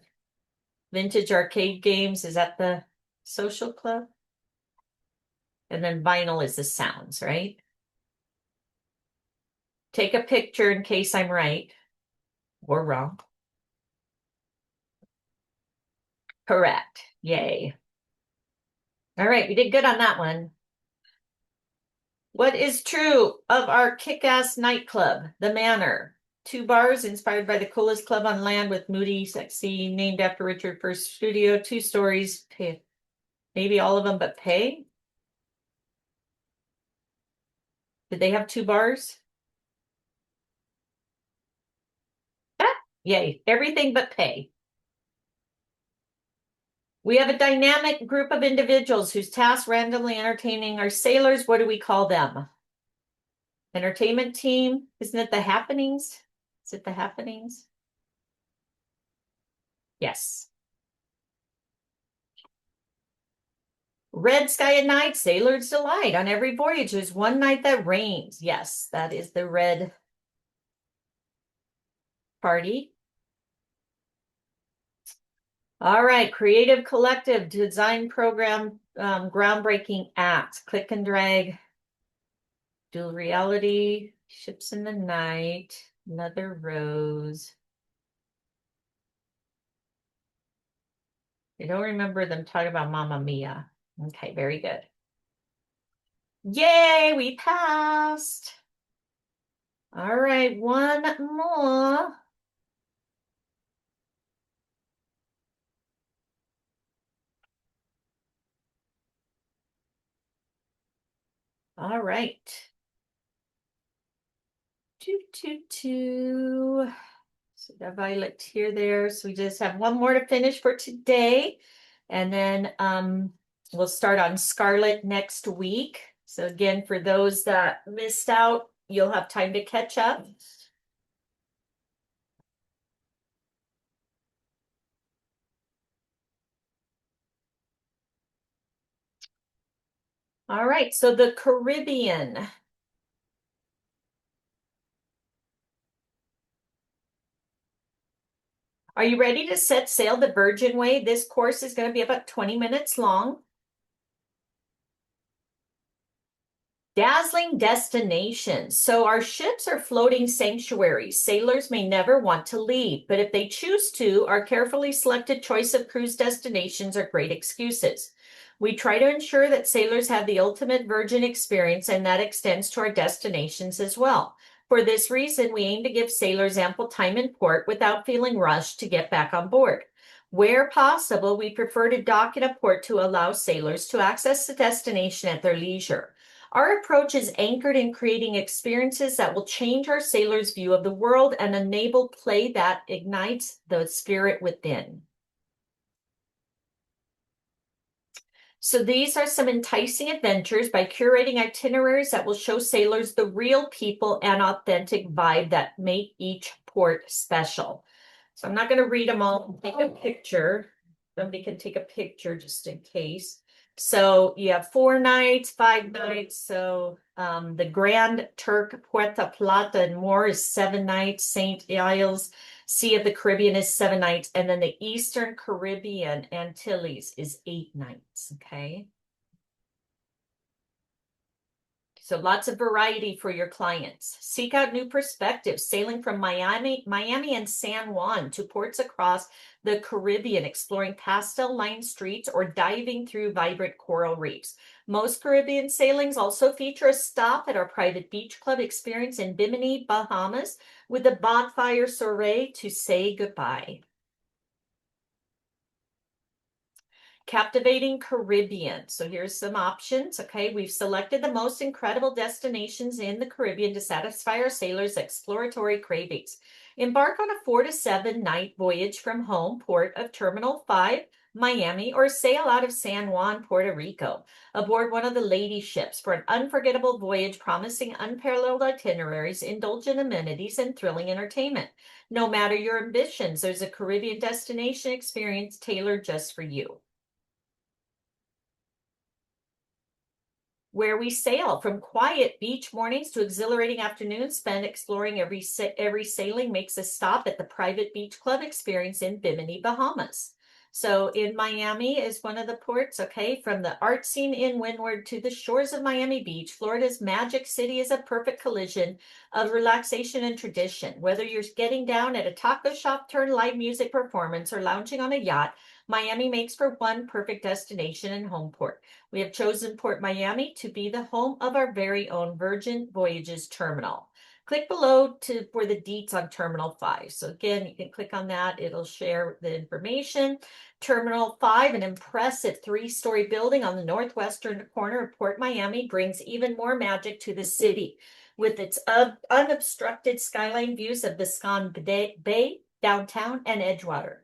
Vintage arcade games is at the social club. And then vinyl is the sounds, right? Take a picture in case I'm right or wrong. Correct. Yay. All right, we did good on that one. What is true of our kick-ass nightclub, The Manor? 2 bars inspired by the coolest club on land with moody, sexy, named after Richard First studio. 2 stories, pay. Maybe all of them, but pay? Did they have 2 bars? Ah, yay, everything but pay. We have a dynamic group of individuals whose tasks randomly entertaining our sailors. What do we call them? Entertainment team? Isn't it the happenings? Is it the happenings? Yes. Red sky at night, sailor's delight. On every voyage, there's one night that rains. Yes, that is the red party. All right, creative collective design program, groundbreaking act. Click and drag. Dual reality, ships in the night, another rose. I don't remember them talking about Mamma Mia. Okay, very good. Yay, we passed. All right, one more. All right. So the violet here, there. So we just have one more to finish for today. And then we'll start on Scarlet next week. So again, for those that missed out, you'll have time to catch up. All right, so the Caribbean. Are you ready to set sail the Virgin Way? This course is going to be about 20 minutes long. Dazzling destinations. So our ships are floating sanctuaries. Sailors may never want to leave, but if they choose to, our carefully selected choice of cruise destinations are great excuses. We try to ensure that sailors have the ultimate virgin experience, and that extends to our destinations as well. For this reason, we aim to give sailors ample time in port without feeling rushed to get back on board. Where possible, we prefer to dock at a port to allow sailors to access the destination at their leisure. Our approach is anchored in creating experiences that will change our sailors' view of the world and enable play that ignites the spirit within. So these are some enticing adventures by curating itineraries that will show sailors the real people and authentic vibe that make each port special. So I'm not going to read them all. Take a picture. Somebody can take a picture just in case. So you have 4 nights, 5 nights. So the Grand Turk, Puerto Plata, and more is 7 nights. St. Isles, Sea of the Caribbean is 7 nights. And then the Eastern Caribbean, Antilles, is 8 nights. Okay. So lots of variety for your clients. Seek out new perspectives, sailing from Miami and San Juan to ports across the Caribbean, exploring pastel-lined streets or diving through vibrant coral reefs. Most Caribbean sailings also feature a stop at our private beach club experience in Bimini, Bahamas, with a bonfire soiree to say goodbye. Captivating Caribbean. So here's some options. Okay, we've selected the most incredible destinations in the Caribbean to satisfy our sailors' exploratory cravings. Embark on a 4 to 7 night voyage from home port of Terminal 5, Miami, or sail out of San Juan, Puerto Rico, aboard one of the lady ships for an unforgettable voyage promising unparalleled itineraries, indulgent amenities, and thrilling entertainment. No matter your ambitions, there's a Caribbean destination experience tailored just for you. Where we sail, from quiet beach mornings to exhilarating afternoons spent exploring every sailing makes a stop at the private beach club experience in Bimini, Bahamas. So in Miami is one of the ports, okay? From the art scene in Windward to the shores of Miami Beach, Florida's Magic City is a perfect collision of relaxation and tradition. Whether you're getting down at a taco shop turned live music performance or lounging on a yacht, Miami makes for one perfect destination and home port. We have chosen Port Miami to be the home of our very own Virgin Voyages terminal. Click below for the deets on Terminal 5. So again, you can click on that. It'll share the information. Terminal 5, an impressive 3-story building on the northwestern corner of Port Miami, brings even more magic to the city. With its unobstructed skyline views of Biscayne Bay, downtown, and Edgewater.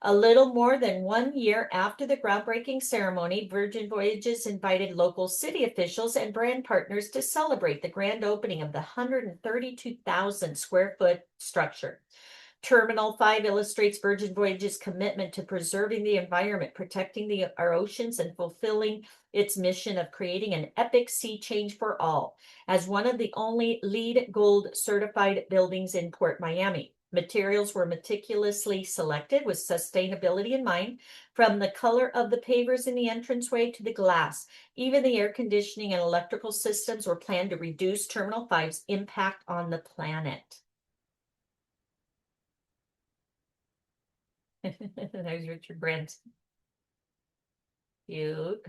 A little more than 1 year after the groundbreaking ceremony, Virgin Voyages invited local city officials and brand partners to celebrate the grand opening of the 132,000 square foot structure. Terminal 5 illustrates Virgin Voyages' commitment to preserving the environment, protecting our oceans, and fulfilling its mission of creating an epic sea change for all. As one of the only LEED Gold certified buildings in Port Miami, materials were meticulously selected with sustainability in mind, from the color of the pavers in the entranceway to the glass. Even the air conditioning and electrical systems were planned to reduce Terminal 5's impact on the planet. There's Richard Branson. Cute.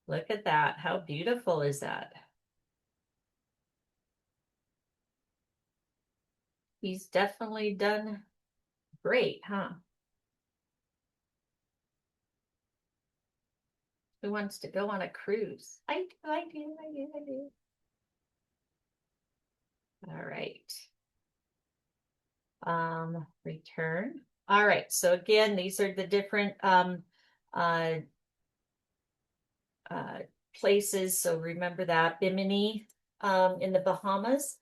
Look at that. How beautiful is that? He's definitely done great, huh? Who wants to go on a cruise? I do. All right. Return. All right. So again, these are the different places. So remember that Bimini in the Bahamas.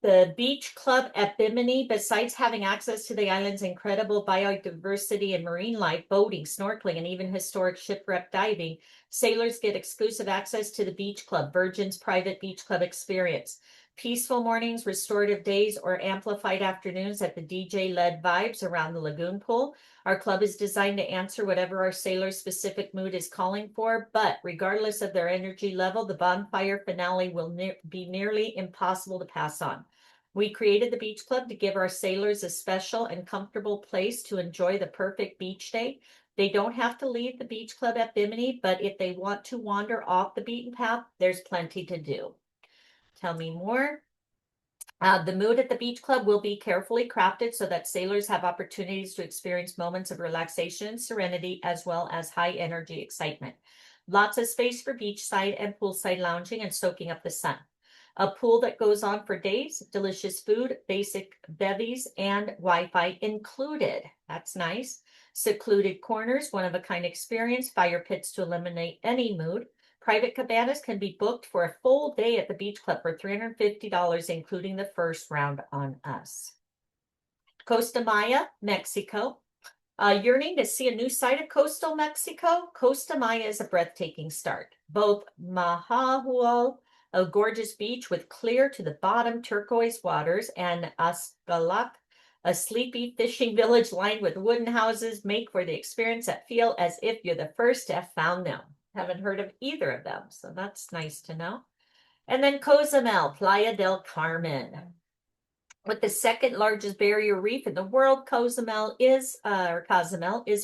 The beach club at Bimini, besides having access to the island's incredible biodiversity and marine life, boating, snorkeling, and even historic shipwreck diving, sailors get exclusive access to the beach club, Virgin's private beach club experience. Peaceful mornings, restorative days, or amplified afternoons at the DJ-led vibes around the lagoon pool. Our club is designed to answer whatever our sailors' specific mood is calling for, but regardless of their energy level, the bonfire finale will be nearly impossible to pass on. We created the Beach Club to give our sailors a special and comfortable place to enjoy the perfect beach day. They don't have to leave the Beach Club at Bimini, but if they want to wander off the beaten path, there's plenty to do. Tell me more. The mood at the beach club will be carefully crafted so that sailors have opportunities to experience moments of relaxation and serenity, as well as high energy excitement. Lots of space for beachside and poolside lounging and soaking up the sun. A pool that goes on for days, delicious food, basic bevies, and Wi-Fi included. That's nice. Secluded corners, one-of-a-kind experience, fire pits to eliminate any mood. Private cabanas can be booked for a full day at the beach club for $350, including the first round on us. Costa Maya, Mexico. Yearning to see a new side of coastal Mexico? Costa Maya is a breathtaking start. Both Mahahual, a gorgeous beach with clear to the bottom turquoise waters, and Ascalac, a sleepy fishing village lined with wooden houses, make for the experience that feel as if you're the first to have found them. Haven't heard of either of them, so that's nice to know. And then Cozumel, Playa del Carmen. With the second largest barrier reef in the world, Cozumel is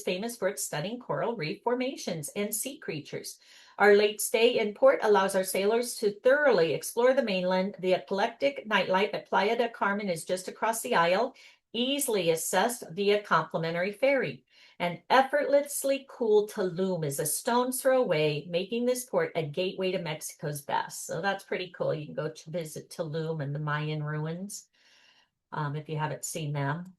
famous for its stunning coral reef formations and sea creatures. Our late stay in port allows our sailors to thoroughly explore the mainland. The eclectic nightlife at Playa del Carmen is just across the aisle, easily accessed via complimentary ferry. And effortlessly cool Tulum is a stone's throw away, making this port a gateway to Mexico's best. So that's pretty cool. You can go to visit Tulum and the Mayan ruins. If you haven't seen them.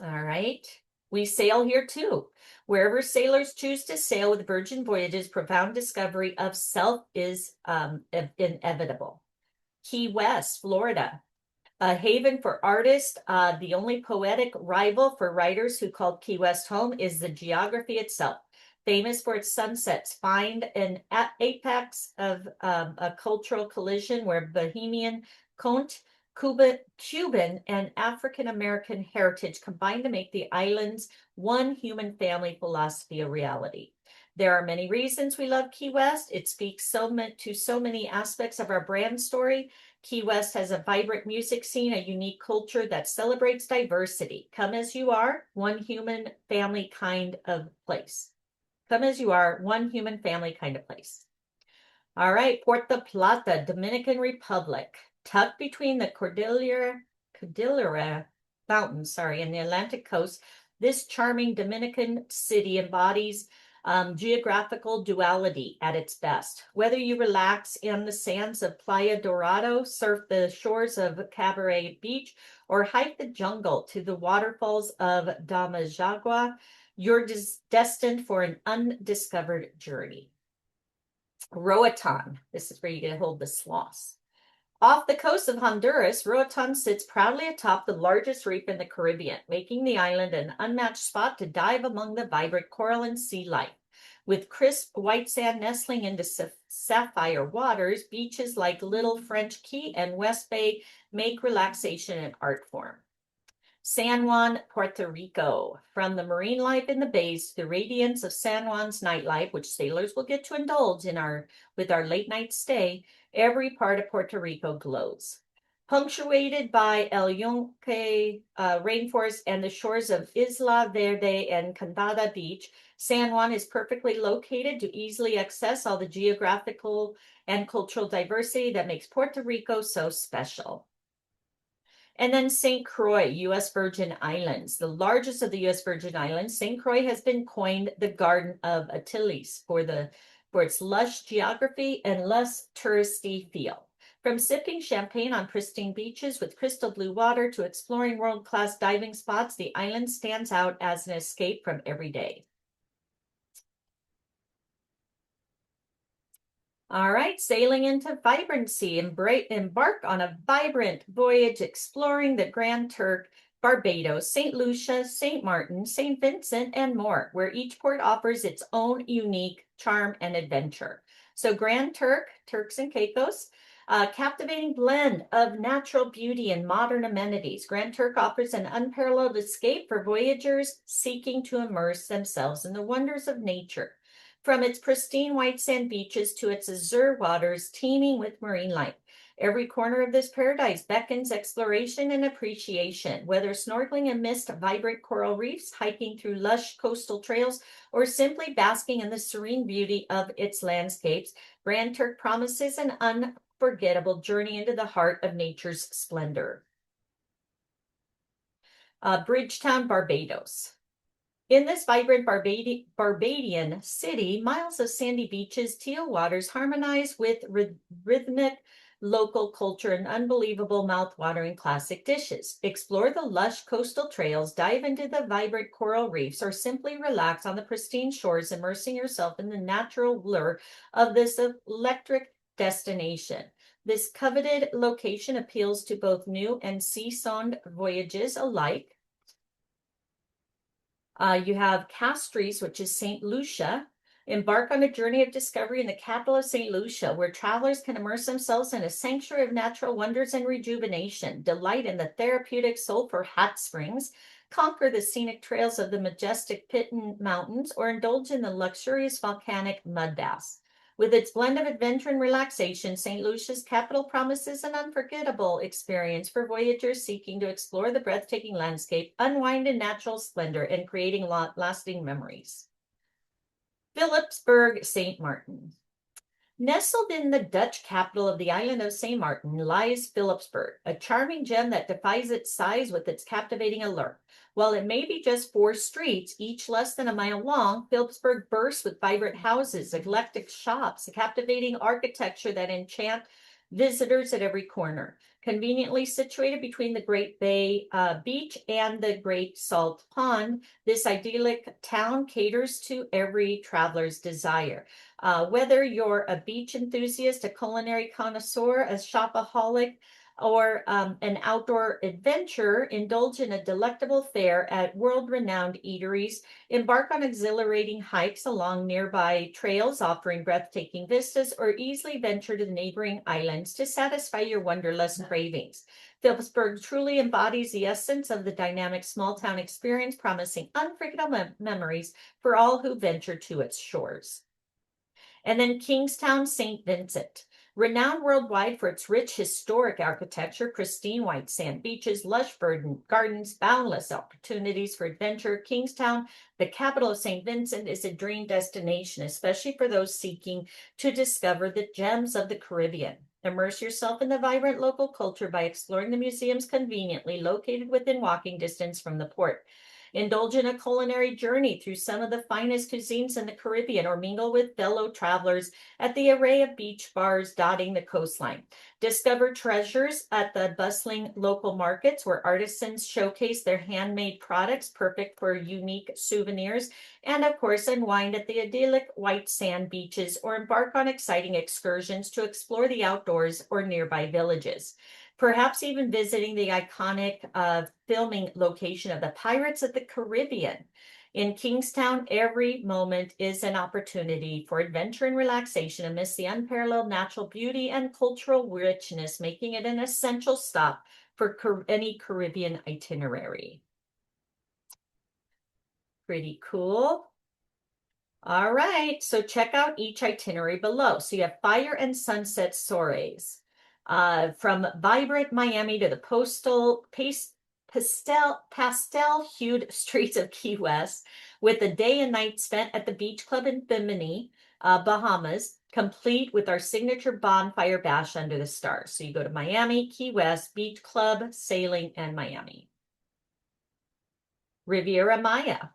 All right. We sail here too. Wherever sailors choose to sail with Virgin Voyages, profound discovery of self is inevitable. Key West, Florida. A haven for artists, the only poetic rival for writers who called Key West home is the geography itself. Famous for its sunsets, find an apex of a cultural collision where Bohemian, Cuban, and African-American heritage combine to make the island's one human family philosophy a reality. There are many reasons we love Key West. It speaks to so many aspects of our brand story. Key West has a vibrant music scene, a unique culture that celebrates diversity. Come as you are, one human family kind of place. Come as you are, one human family kind of place. All right, Puerto Plata, Dominican Republic. Tucked between the Cordillera Mountains, and the Atlantic coast, this charming Dominican city embodies geographical duality at its best. Whether you relax in the sands of Playa Dorado, surf the shores of Cabaret Beach, or hike the jungle to the waterfalls of Damajagua, you're destined for an undiscovered journey. Roatan, this is where you get to hold the sloths. Off the coast of Honduras, Roatan sits proudly atop the largest reef in the Caribbean, making the island an unmatched spot to dive among the vibrant coral and sea life. With crisp white sand nestling into sapphire waters, beaches like Little French Key and West Bay make relaxation an art form. San Juan, Puerto Rico. From the marine life in the bays to the radiance of San Juan's nightlife, which sailors will get to indulge in with our late night stay, every part of Puerto Rico glows. Punctuated by El Yunque rainforest and the shores of Isla Verde and Candada Beach, San Juan is perfectly located to easily access all the geographical and cultural diversity that makes Puerto Rico so special. And then St. Croix, U.S. Virgin Islands. The largest of the U.S. Virgin Islands, St. Croix has been coined the Garden of Achilles for its lush geography and less touristy feel. From sipping champagne on pristine beaches with crystal blue water to exploring world-class diving spots, the island stands out as an escape from every day. All right, sailing into vibrancy. Embark on a vibrant voyage exploring the Grand Turk, Barbados, St. Lucia, St. Martin, St. Vincent, and more, where each port offers its own unique charm and adventure. So Grand Turk, Turks and Caicos, a captivating blend of natural beauty and modern amenities. Grand Turk offers an unparalleled escape for voyagers seeking to immerse themselves in the wonders of nature. From its pristine white sand beaches to its azure waters teeming with marine life, every corner of this paradise beckons exploration and appreciation. Whether snorkeling amidst vibrant coral reefs, hiking through lush coastal trails, or simply basking in the serene beauty of its landscapes, Grand Turk promises an unforgettable journey into the heart of nature's splendor. Bridgetown, Barbados. In this vibrant Barbadian city, miles of sandy beaches, teal waters harmonize with rhythmic local culture, and unbelievable mouth-watering classic dishes. Explore the lush coastal trails, dive into the vibrant coral reefs, or simply relax on the pristine shores, immersing yourself in the natural lure of this electric destination. This coveted location appeals to both new and seasoned voyages alike. You have Castries, which is St. Lucia. Embark on a journey of discovery in the capital of St. Lucia, where travelers can immerse themselves in a sanctuary of natural wonders and rejuvenation, delight in the therapeutic sulfur hot springs, conquer the scenic trails of the majestic Piton Mountains, or indulge in the luxurious volcanic mud baths. With its blend of adventure and relaxation, St. Lucia's capital promises an unforgettable experience for voyagers seeking to explore the breathtaking landscape, unwind in natural splendor, and creating lasting memories. Philipsburg, St. Martin. Nestled in the Dutch capital of the island of St. Martin lies Philipsburg, a charming gem that defies its size with its captivating allure. While it may be just 4 streets, each less than a mile long, Philipsburg bursts with vibrant houses, eclectic shops, a captivating architecture that enchant visitors at every corner. Conveniently situated between the Great Bay Beach and the Great Salt Pond, this idyllic town caters to every traveler's desire. Whether you're a beach enthusiast, a culinary connoisseur, a shopaholic, or an outdoor adventurer, indulge in a delectable fare at world-renowned eateries, embark on exhilarating hikes along nearby trails offering breathtaking vistas, or easily venture to the neighboring islands to satisfy your wanderlust cravings. Philipsburg truly embodies the essence of the dynamic small-town experience, promising unforgettable memories for all who venture to its shores. And then Kingstown, St. Vincent. Renowned worldwide for its rich historic architecture, pristine white sand beaches, lush verdant gardens, boundless opportunities for adventure, Kingstown, the capital of St. Vincent, is a dream destination, especially for those seeking to discover the gems of the Caribbean. Immerse yourself in the vibrant local culture by exploring the museums conveniently located within walking distance from the port. Indulge in a culinary journey through some of the finest cuisines in the Caribbean, or mingle with fellow travelers at the array of beach bars dotting the coastline. Discover treasures at the bustling local markets where artisans showcase their handmade products, perfect for unique souvenirs. And of course, unwind at the idyllic white sand beaches or embark on exciting excursions to explore the outdoors or nearby villages. Perhaps even visiting the iconic filming location of the Pirates of the Caribbean. In Kingstown, every moment is an opportunity for adventure and relaxation amidst the unparalleled natural beauty and cultural richness, making it an essential stop for any Caribbean itinerary. Pretty cool. All right, so check out each itinerary below. So you have fire and sunset soirees. From vibrant Miami to the pastel-hued streets of Key West, with a day and night spent at the Beach Club in Bimini, Bahamas, complete with our signature bonfire bash under the stars. So you go to Miami, Key West, Beach Club, sailing, and Miami. Riviera Maya.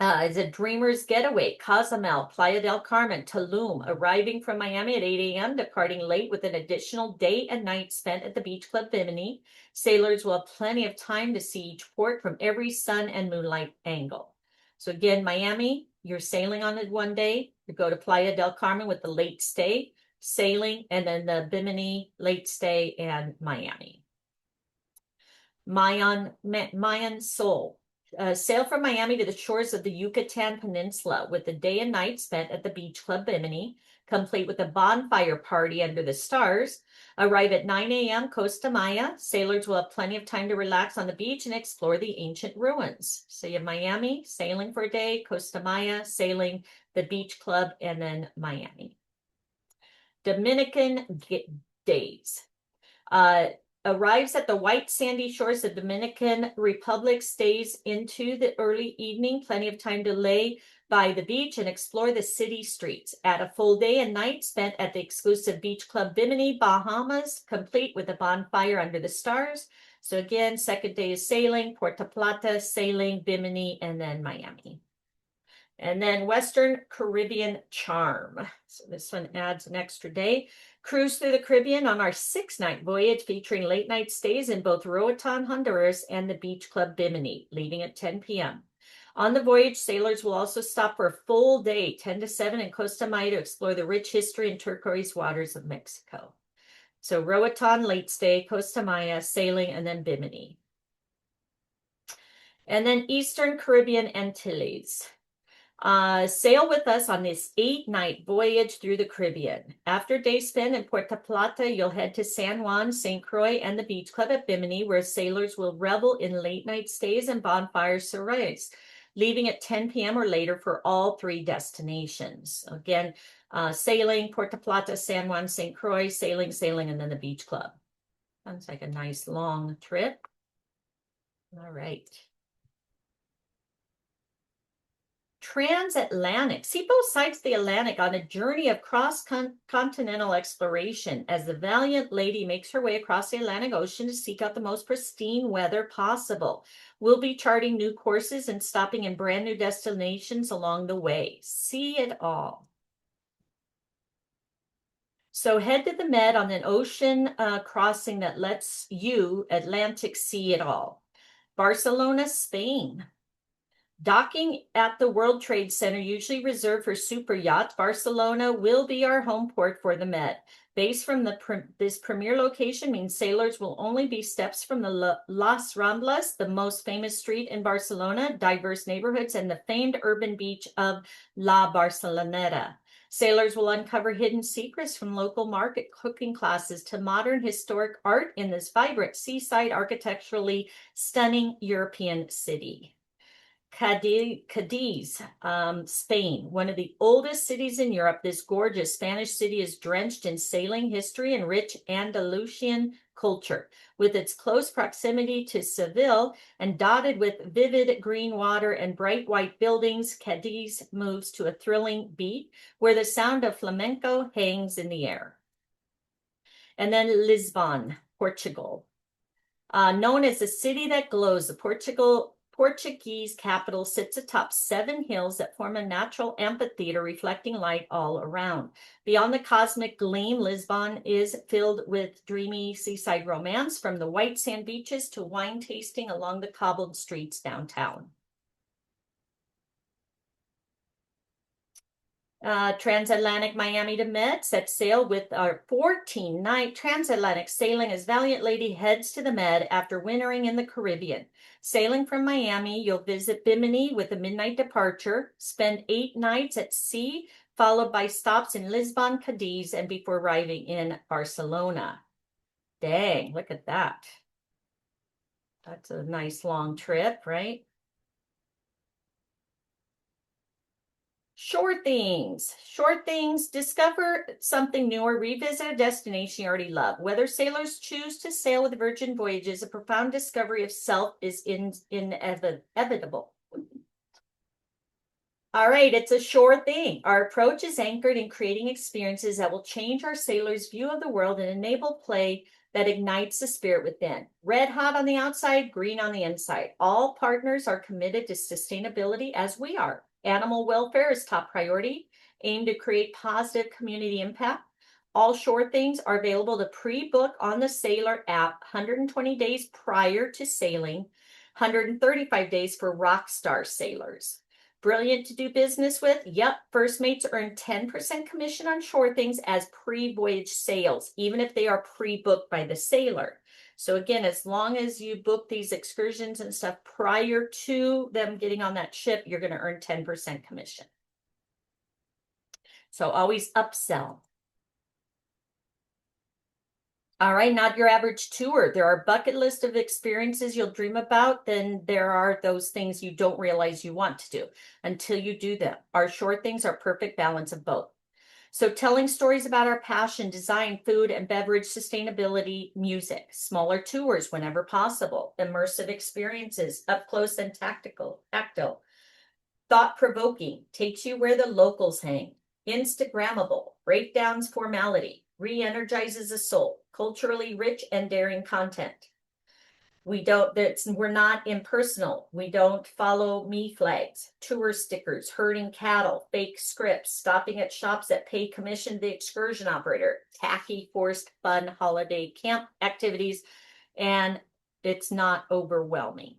Is a dreamer's getaway, Cozumel, Playa del Carmen, Tulum, arriving from Miami at 8 a.m., departing late with an additional day and night spent at the Beach Club Bimini. Sailors will have plenty of time to see each port from every sun and moonlight angle. So again, Miami, you're sailing on it one day. You go to Playa del Carmen with the late stay, sailing, and then the Bimini, late stay, and Miami. Mayan Sol. Sail from Miami to the shores of the Yucatan Peninsula with a day and night spent at the Beach Club Bimini, complete with a bonfire party under the stars. Arrive at 9 a.m. Costa Maya. Sailors will have plenty of time to relax on the beach and explore the ancient ruins. So you have Miami, sailing for a day, Costa Maya, sailing, the Beach Club, and then Miami. Dominican days. Arrives at the white sandy shores of Dominican Republic, stays into the early evening, plenty of time to lay by the beach and explore the city streets. At a full day and night spent at the exclusive Beach Club Bimini, Bahamas, complete with a bonfire under the stars. So again, second day is sailing, Puerto Plata, sailing, Bimini, and then Miami. And then Western Caribbean Charm. So this one adds an extra day. Cruise through the Caribbean on our 6-night voyage featuring late night stays in both Roatan, Honduras and the Beach Club Bimini, leaving at 10 p.m. On the voyage, sailors will also stop for a full day, 10 to 7 in Costa Maya to explore the rich history and turquoise waters of Mexico. So Roatan, late stay, Costa Maya, sailing, and then Bimini. And then Eastern Caribbean Antilles. Sail with us on this 8-night voyage through the Caribbean. After a day spent in Puerto Plata, you'll head to San Juan, St. Croix, and the Beach Club at Bimini, where sailors will revel in late-night stays and bonfire soirees, leaving at 10 p.m. or later for all 3 destinations. Again, sailing, Puerto Plata, San Juan, St. Croix, sailing, and then the Beach Club. Sounds like a nice long trip. All right. Transatlantic. See both sides of the Atlantic on a journey of cross-continental exploration as the valiant lady makes her way across the Atlantic Ocean to seek out the most pristine weather possible. We'll be charting new courses and stopping in brand new destinations along the way. See it all. So head to the Med on an ocean crossing that lets you, Atlantic, see it all. Barcelona, Spain. Docking at the World Trade Center, usually reserved for super yachts, Barcelona will be our home port for the Med. Based from this premier location means sailors will only be steps from the Las Ramblas, the most famous street in Barcelona, diverse neighborhoods, and the famed urban beach of La Barceloneta. Sailors will uncover hidden secrets from local market cooking classes to modern historic art in this vibrant seaside, architecturally stunning European city. Cadiz, Spain, one of the oldest cities in Europe. This gorgeous Spanish city is drenched in sailing history and rich Andalusian culture. With its close proximity to Seville and dotted with vivid green water and bright white buildings, Cadiz moves to a thrilling beat where the sound of flamenco hangs in the air. And then Lisbon, Portugal. Known as the city that glows, the Portuguese capital sits atop 7 hills that form a natural amphitheater reflecting light all around. Beyond the cosmic gleam, Lisbon is filled with dreamy seaside romance, from the white sand beaches to wine tasting along the cobbled streets downtown. Transatlantic Miami to Med, set sail with our 14-night transatlantic sailing as Valiant Lady heads to the Med after wintering in the Caribbean. Sailing from Miami, you'll visit Bimini with a midnight departure, spend 8 nights at sea, followed by stops in Lisbon, Cadiz, and before arriving in Barcelona. Dang, look at that. That's a nice long trip, right? Short things. Short things. Discover something new or revisit a destination you already love. Whether sailors choose to sail with Virgin Voyages, a profound discovery of self is inevitable. All right, it's a sure thing. Our approach is anchored in creating experiences that will change our sailors' view of the world and enable play that ignites the spirit within. Red hot on the outside, green on the inside. All partners are committed to sustainability as we are. Animal welfare is top priority, aim to create positive community impact. All shore things are available to pre-book on the Sailor app 120 days prior to sailing, 135 days for rock star sailors. Brilliant to do business with? Yep, first mates earn 10% commission on shore things as pre-voyage sales, even if they are pre-booked by the sailor. So again, as long as you book these excursions and stuff prior to them getting on that ship, you're going to earn 10% commission. So always upsell. All right, not your average tour. There are a bucket list of experiences you'll dream about. Then there are those things you don't realize you want to do until you do them. Our short things are perfect balance of both. So telling stories about our passion, design, food and beverage, sustainability, music, smaller tours whenever possible, immersive experiences, up close and tactile, thought-provoking, takes you where the locals hang, Instagrammable, breakdowns formality, re-energizes the soul, culturally rich and daring content. We're not impersonal. We don't follow me flags, tour stickers, herding cattle, fake scripts, stopping at shops that pay commission to the excursion operator, tacky, forced, fun holiday camp activities, and it's not overwhelming.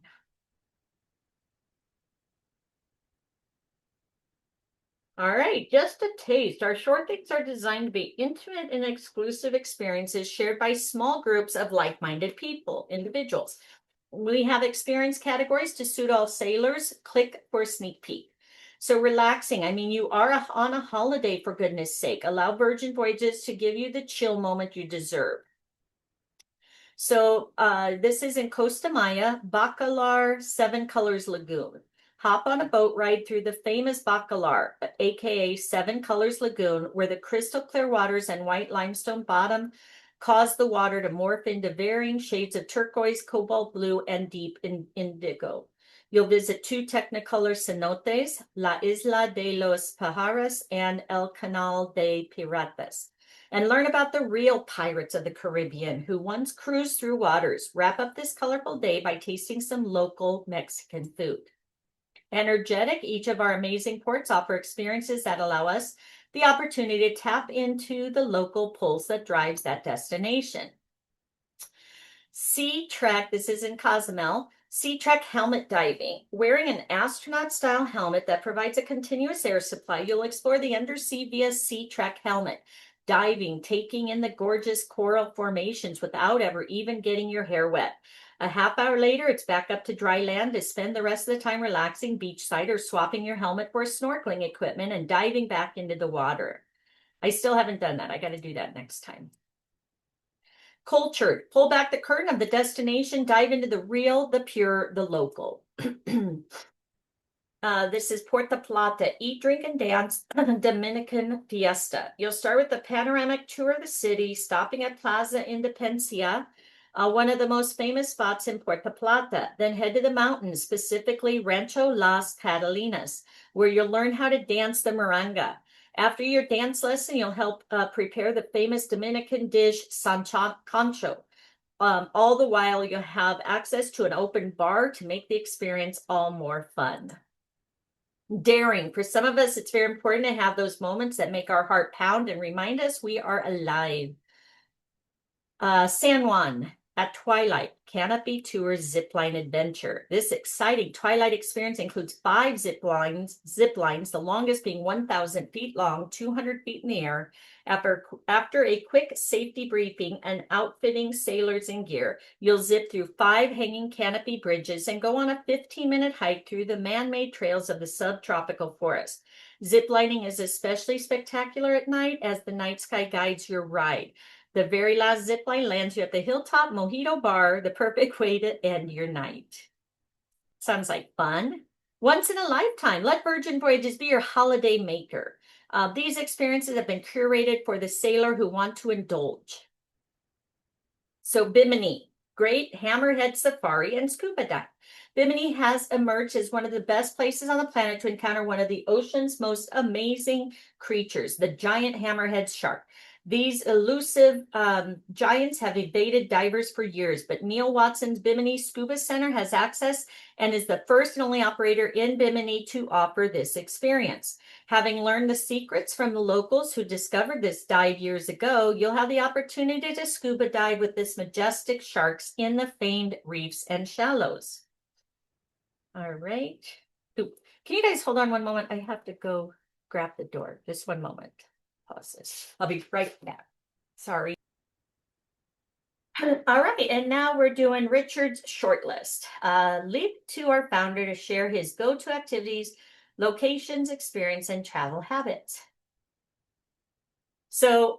All right, just a taste. Our short things are designed to be intimate and exclusive experiences shared by small groups of like-minded people, individuals. We have experience categories to suit all sailors. Click for a sneak peek. So relaxing. I mean, you are on a holiday, for goodness sake. Allow Virgin Voyages to give you the chill moment you deserve. So this is in Costa Maya, Bacalar, Seven Colors Lagoon. Hop on a boat ride through the famous Bacalar, aka Seven Colors Lagoon, where the crystal clear waters and white limestone bottom cause the water to morph into varying shades of turquoise, cobalt blue, and deep indigo. You'll visit 2 Technicolor cenotes, La Isla de los Pajares and El Canal de Piratas, and learn about the real pirates of the Caribbean who once cruised through waters. Wrap up this colorful day by tasting some local Mexican food. Energetic, each of our amazing ports offer experiences that allow us the opportunity to tap into the local pulse that drives that destination. Sea Trek, this is in Cozumel. Sea Trek helmet diving. Wearing an astronaut-style helmet that provides a continuous air supply, you'll explore the undersea via Sea Trek helmet. Diving, taking in the gorgeous coral formations without ever even getting your hair wet. A half hour later, it's back up to dry land to spend the rest of the time relaxing beachside or swapping your helmet for snorkeling equipment and diving back into the water. I still haven't done that. I got to do that next time. Cultured, pull back the curtain of the destination, dive into the real, the pure, the local. This is Puerto Plata, eat, drink, and dance, Dominican fiesta. You'll start with the panoramic tour of the city, stopping at Plaza Independencia, one of the most famous spots in Puerto Plata. Then head to the mountains, specifically Rancho Las Catalinas, where you'll learn how to dance the maranga. After your dance lesson, you'll help prepare the famous Dominican dish, sancocho. All the while, you'll have access to an open bar to make the experience all more fun. Daring. For some of us, it's very important to have those moments that make our heart pound and remind us we are alive. San Juan at twilight, canopy tour zipline adventure. This exciting twilight experience includes 5 zip lines, the longest being 1,000 feet long, 200 feet in the air. After a quick safety briefing and outfitting sailors in gear, you'll zip through 5 hanging canopy bridges and go on a 15-minute hike through the man-made trails of the subtropical forest. Ziplining is especially spectacular at night as the night sky guides your ride. The very last zipline lands you at the Hilltop Mojito Bar, the perfect way to end your night. Sounds like fun. Once in a lifetime, let Virgin Voyages be your holiday maker. These experiences have been curated for the sailor who want to indulge. So Bimini, great hammerhead safari and scuba dive. Bimini has emerged as one of the best places on the planet to encounter one of the ocean's most amazing creatures, the giant hammerhead shark. These elusive giants have evaded divers for years, but Neil Watson's Bimini Scuba Center has access and is the first and only operator in Bimini to offer this experience. Having learned the secrets from the locals who discovered this dive years ago, you'll have the opportunity to scuba dive with this majestic sharks in the famed reefs and shallows. All right. Ooh. Can you guys hold on one moment? I have to go grab the door. Just one moment. Pause this. I'll be right back. Sorry. All right, and now we're doing Richard's shortlist. Leave it to our founder to share his go-to activities, locations, experience, and travel habits. So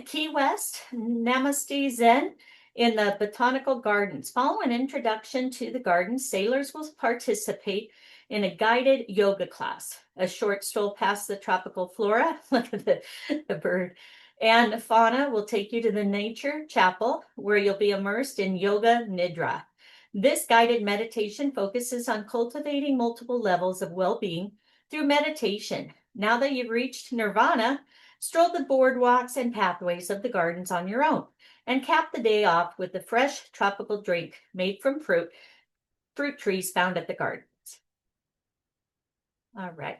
Key West, Namaste Zen in the Botanical Gardens. Following an introduction to the gardens, sailors will participate in a guided yoga class. A short stroll past the tropical flora, look at the bird, and fauna will take you to the nature chapel where you'll be immersed in yoga nidra. This guided meditation focuses on cultivating multiple levels of well-being through meditation. Now that you've reached nirvana, stroll the boardwalks and pathways of the gardens on your own. and cap the day off with a fresh tropical drink made from fruit trees found at the gardens. All right.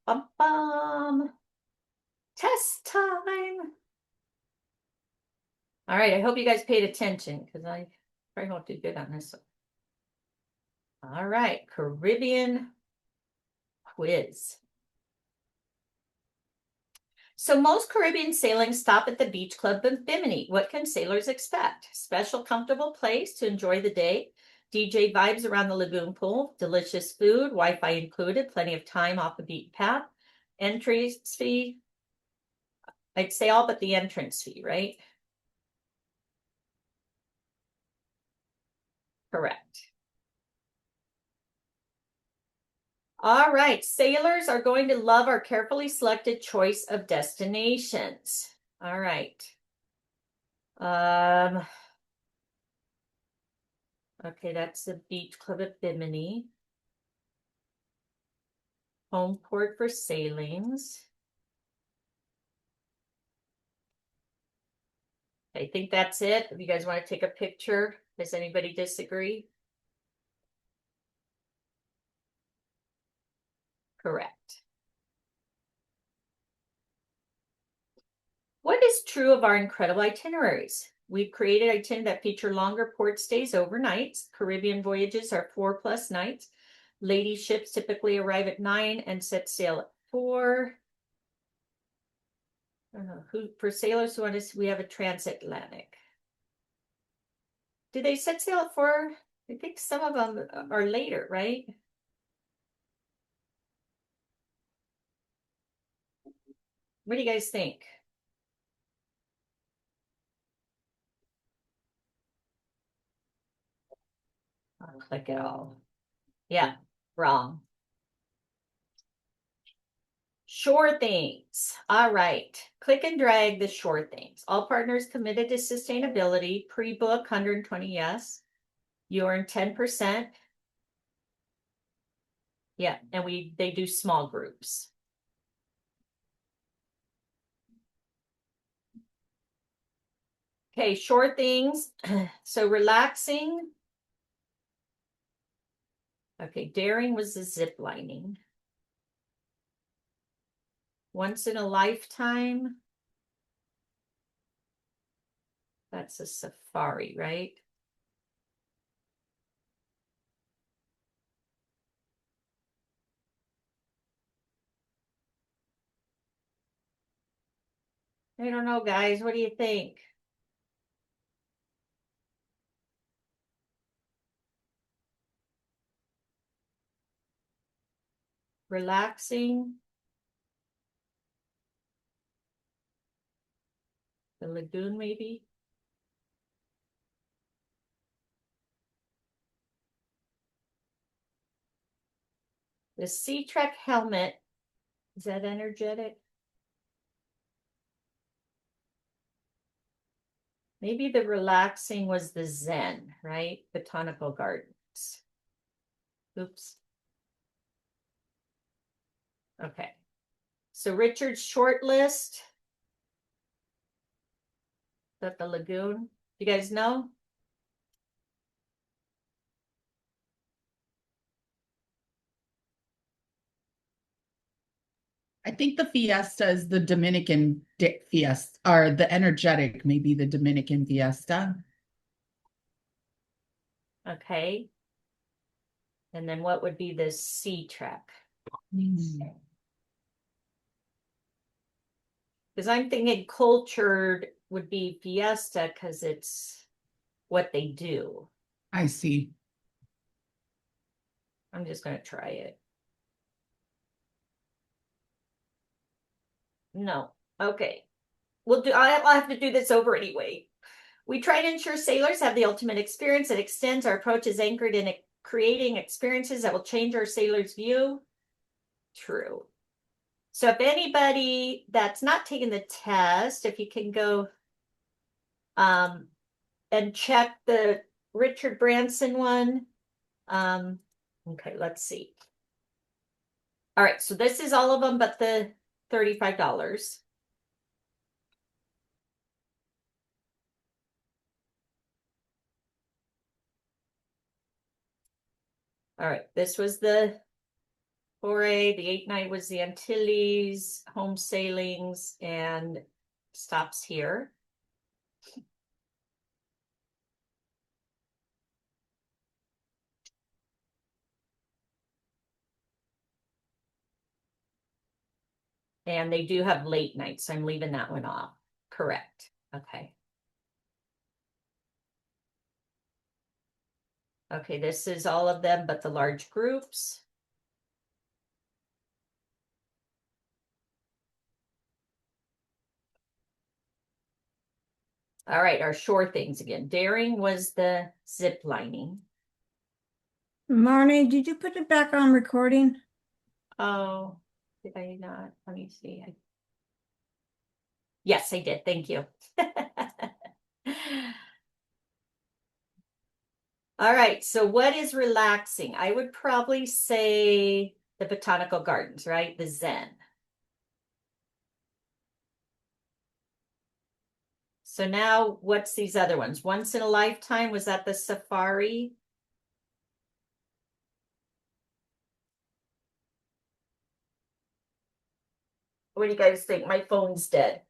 Bum. Test time. All right, I hope you guys paid attention because I probably won't do good on this one. All right, Caribbean quiz. So most Caribbean sailings stop at the Beach Club in Bimini. What can sailors expect? Special, comfortable place to enjoy the day, DJ vibes around the lagoon pool, delicious food, Wi-Fi included, plenty of time off the beaten path, entry fee. I'd say all but the entrance fee, right? Correct. All right, sailors are going to love our carefully selected choice of destinations. All right. Okay, that's the Beach Club at Bimini. Home port for sailings. I think that's it. If you guys want to take a picture, does anybody disagree? Correct. What is true of our incredible itineraries? We've created itineraries that feature longer port stays overnights. Caribbean voyages are 4+ nights. Lady ships typically arrive at 9 and set sail at 4. For sailors who want to, we have a transatlantic. Do they set sail at 4? I think some of them are later, right? What do you guys think? I'll click it all. Yeah, wrong. Shore things. All right. Click and drag the shore things. All partners committed to sustainability. Pre-book 120 yes. You earn 10%. Yeah, and they do small groups. Okay, shore things. So relaxing. Okay, daring was the zip lining. Once in a lifetime. That's a safari, right? I don't know, guys. What do you think? Relaxing. The lagoon, maybe. The Sea Trek helmet. Is that energetic? Maybe the relaxing was the Zen, right? Botanical gardens. Oops. Okay. So Richard's short list. Is that the lagoon? You guys know? I think the fiesta is the Dominican fiesta, or the energetic, maybe the Dominican fiesta. Okay. And then what would be the Sea Trek? Because I'm thinking cultured would be fiesta because it's what they do. I see. I'm just going to try it. No. Okay. I'll have to do this over anyway. We try to ensure sailors have the ultimate experience that extends. Our approach is anchored in creating experiences that will change our sailors' view. True. So if anybody that's not taking the test, if you can go and check the Richard Branson one. Okay, let's see. All right, so this is all of them but the $35. All right, this was the foray. The 8 night was the Antilles, home sailings, and stops here. And they do have late nights, so I'm leaving that one off. Correct. Okay. Okay, this is all of them, but the large groups. All right, our shore things again. Daring was the zip lining. Marnie, did you put it back on recording? Oh, did I not? Let me see. Yes, I did. Thank you. All right, so what is relaxing? I would probably say the botanical gardens, right? The Zen. So now what's these other ones? Once in a lifetime, was that the safari? What do you guys think? My phone's dead.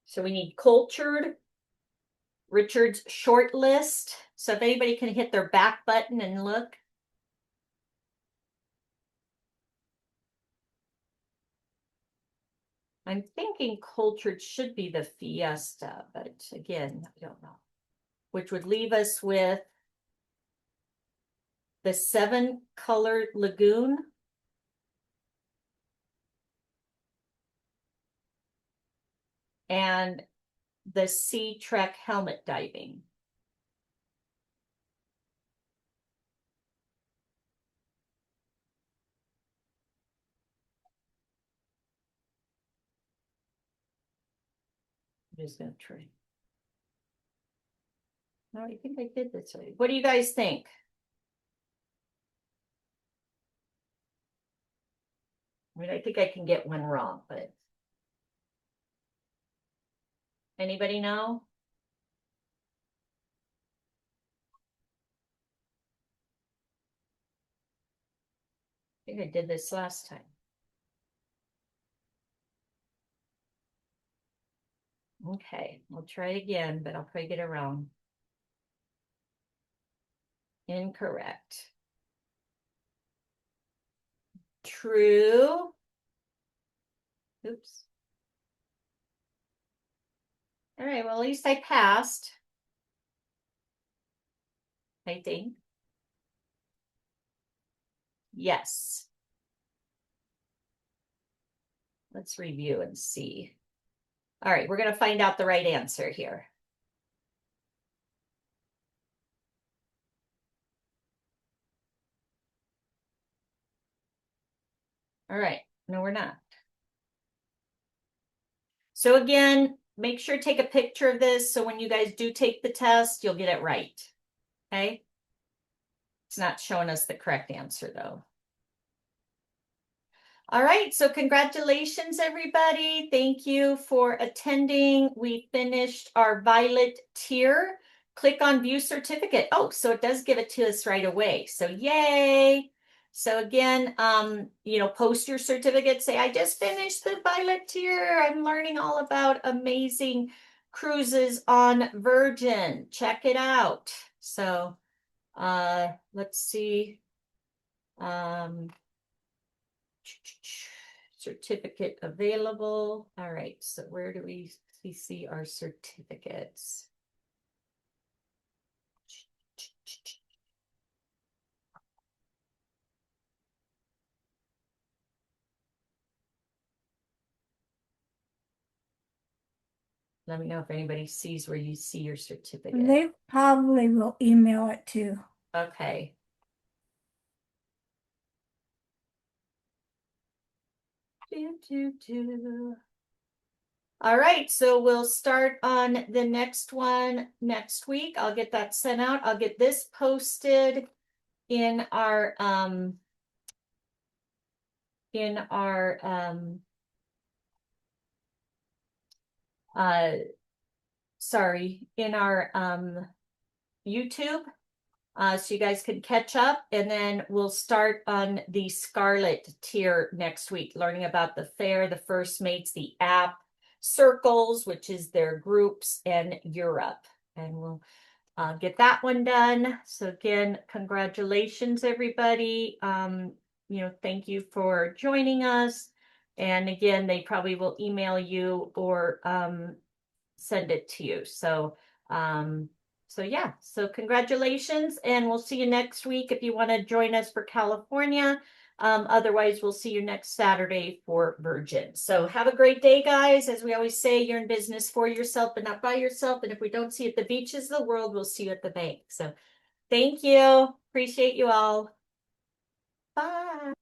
So we need cultured, Richard's short list. So if anybody can hit their back button and look. I'm thinking cultured should be the fiesta, but again, I don't know. Which would leave us with the 7-colored lagoon. And the Sea Trek helmet diving. I'm just gonna try. No, I think I did this right. What do you guys think? I mean, I think I can get one wrong, but anybody know? I think I did this last time. Okay, we'll try it again, but I'll probably get it wrong. Incorrect. True. Oops. All right, well, at least I passed. I think. Yes. Let's review and see. All right, we're going to find out the right answer here. All right, no, we're not. So again, make sure to take a picture of this so when you guys do take the test, you'll get it right. Okay? It's not showing us the correct answer though. All right, so congratulations, everybody. Thank you for attending. We finished our violet tier. Click on view certificate. Oh, so it does give it to us right away. So yay. So again, post your certificate. Say, I just finished the violet tier. I'm learning all about amazing cruises on Virgin. Check it out. So let's see. Certificate available. All right, so where do we see our certificates? Let me know if anybody sees where you see your certificate. They probably will email it too. Okay. All right, so we'll start on the next one next week. I'll get that sent out. I'll get this posted in our in our YouTube. So you guys can catch up, and then we'll start on the Scarlet tier next week, learning about the fair, the first mates, the app, circles, which is their groups, and Europe. And we'll get that one done. So again, congratulations, everybody. Thank you for joining us. And again, they probably will email you or send it to you. So congratulations, and we'll see you next week if you want to join us for California. Otherwise, we'll see you next Saturday for Virgin. So have a great day, guys. As we always say, you're in business for yourself, but not by yourself. And if we don't see you at the beaches of the world, we'll see you at the bank. So thank you. Appreciate you all. Bye.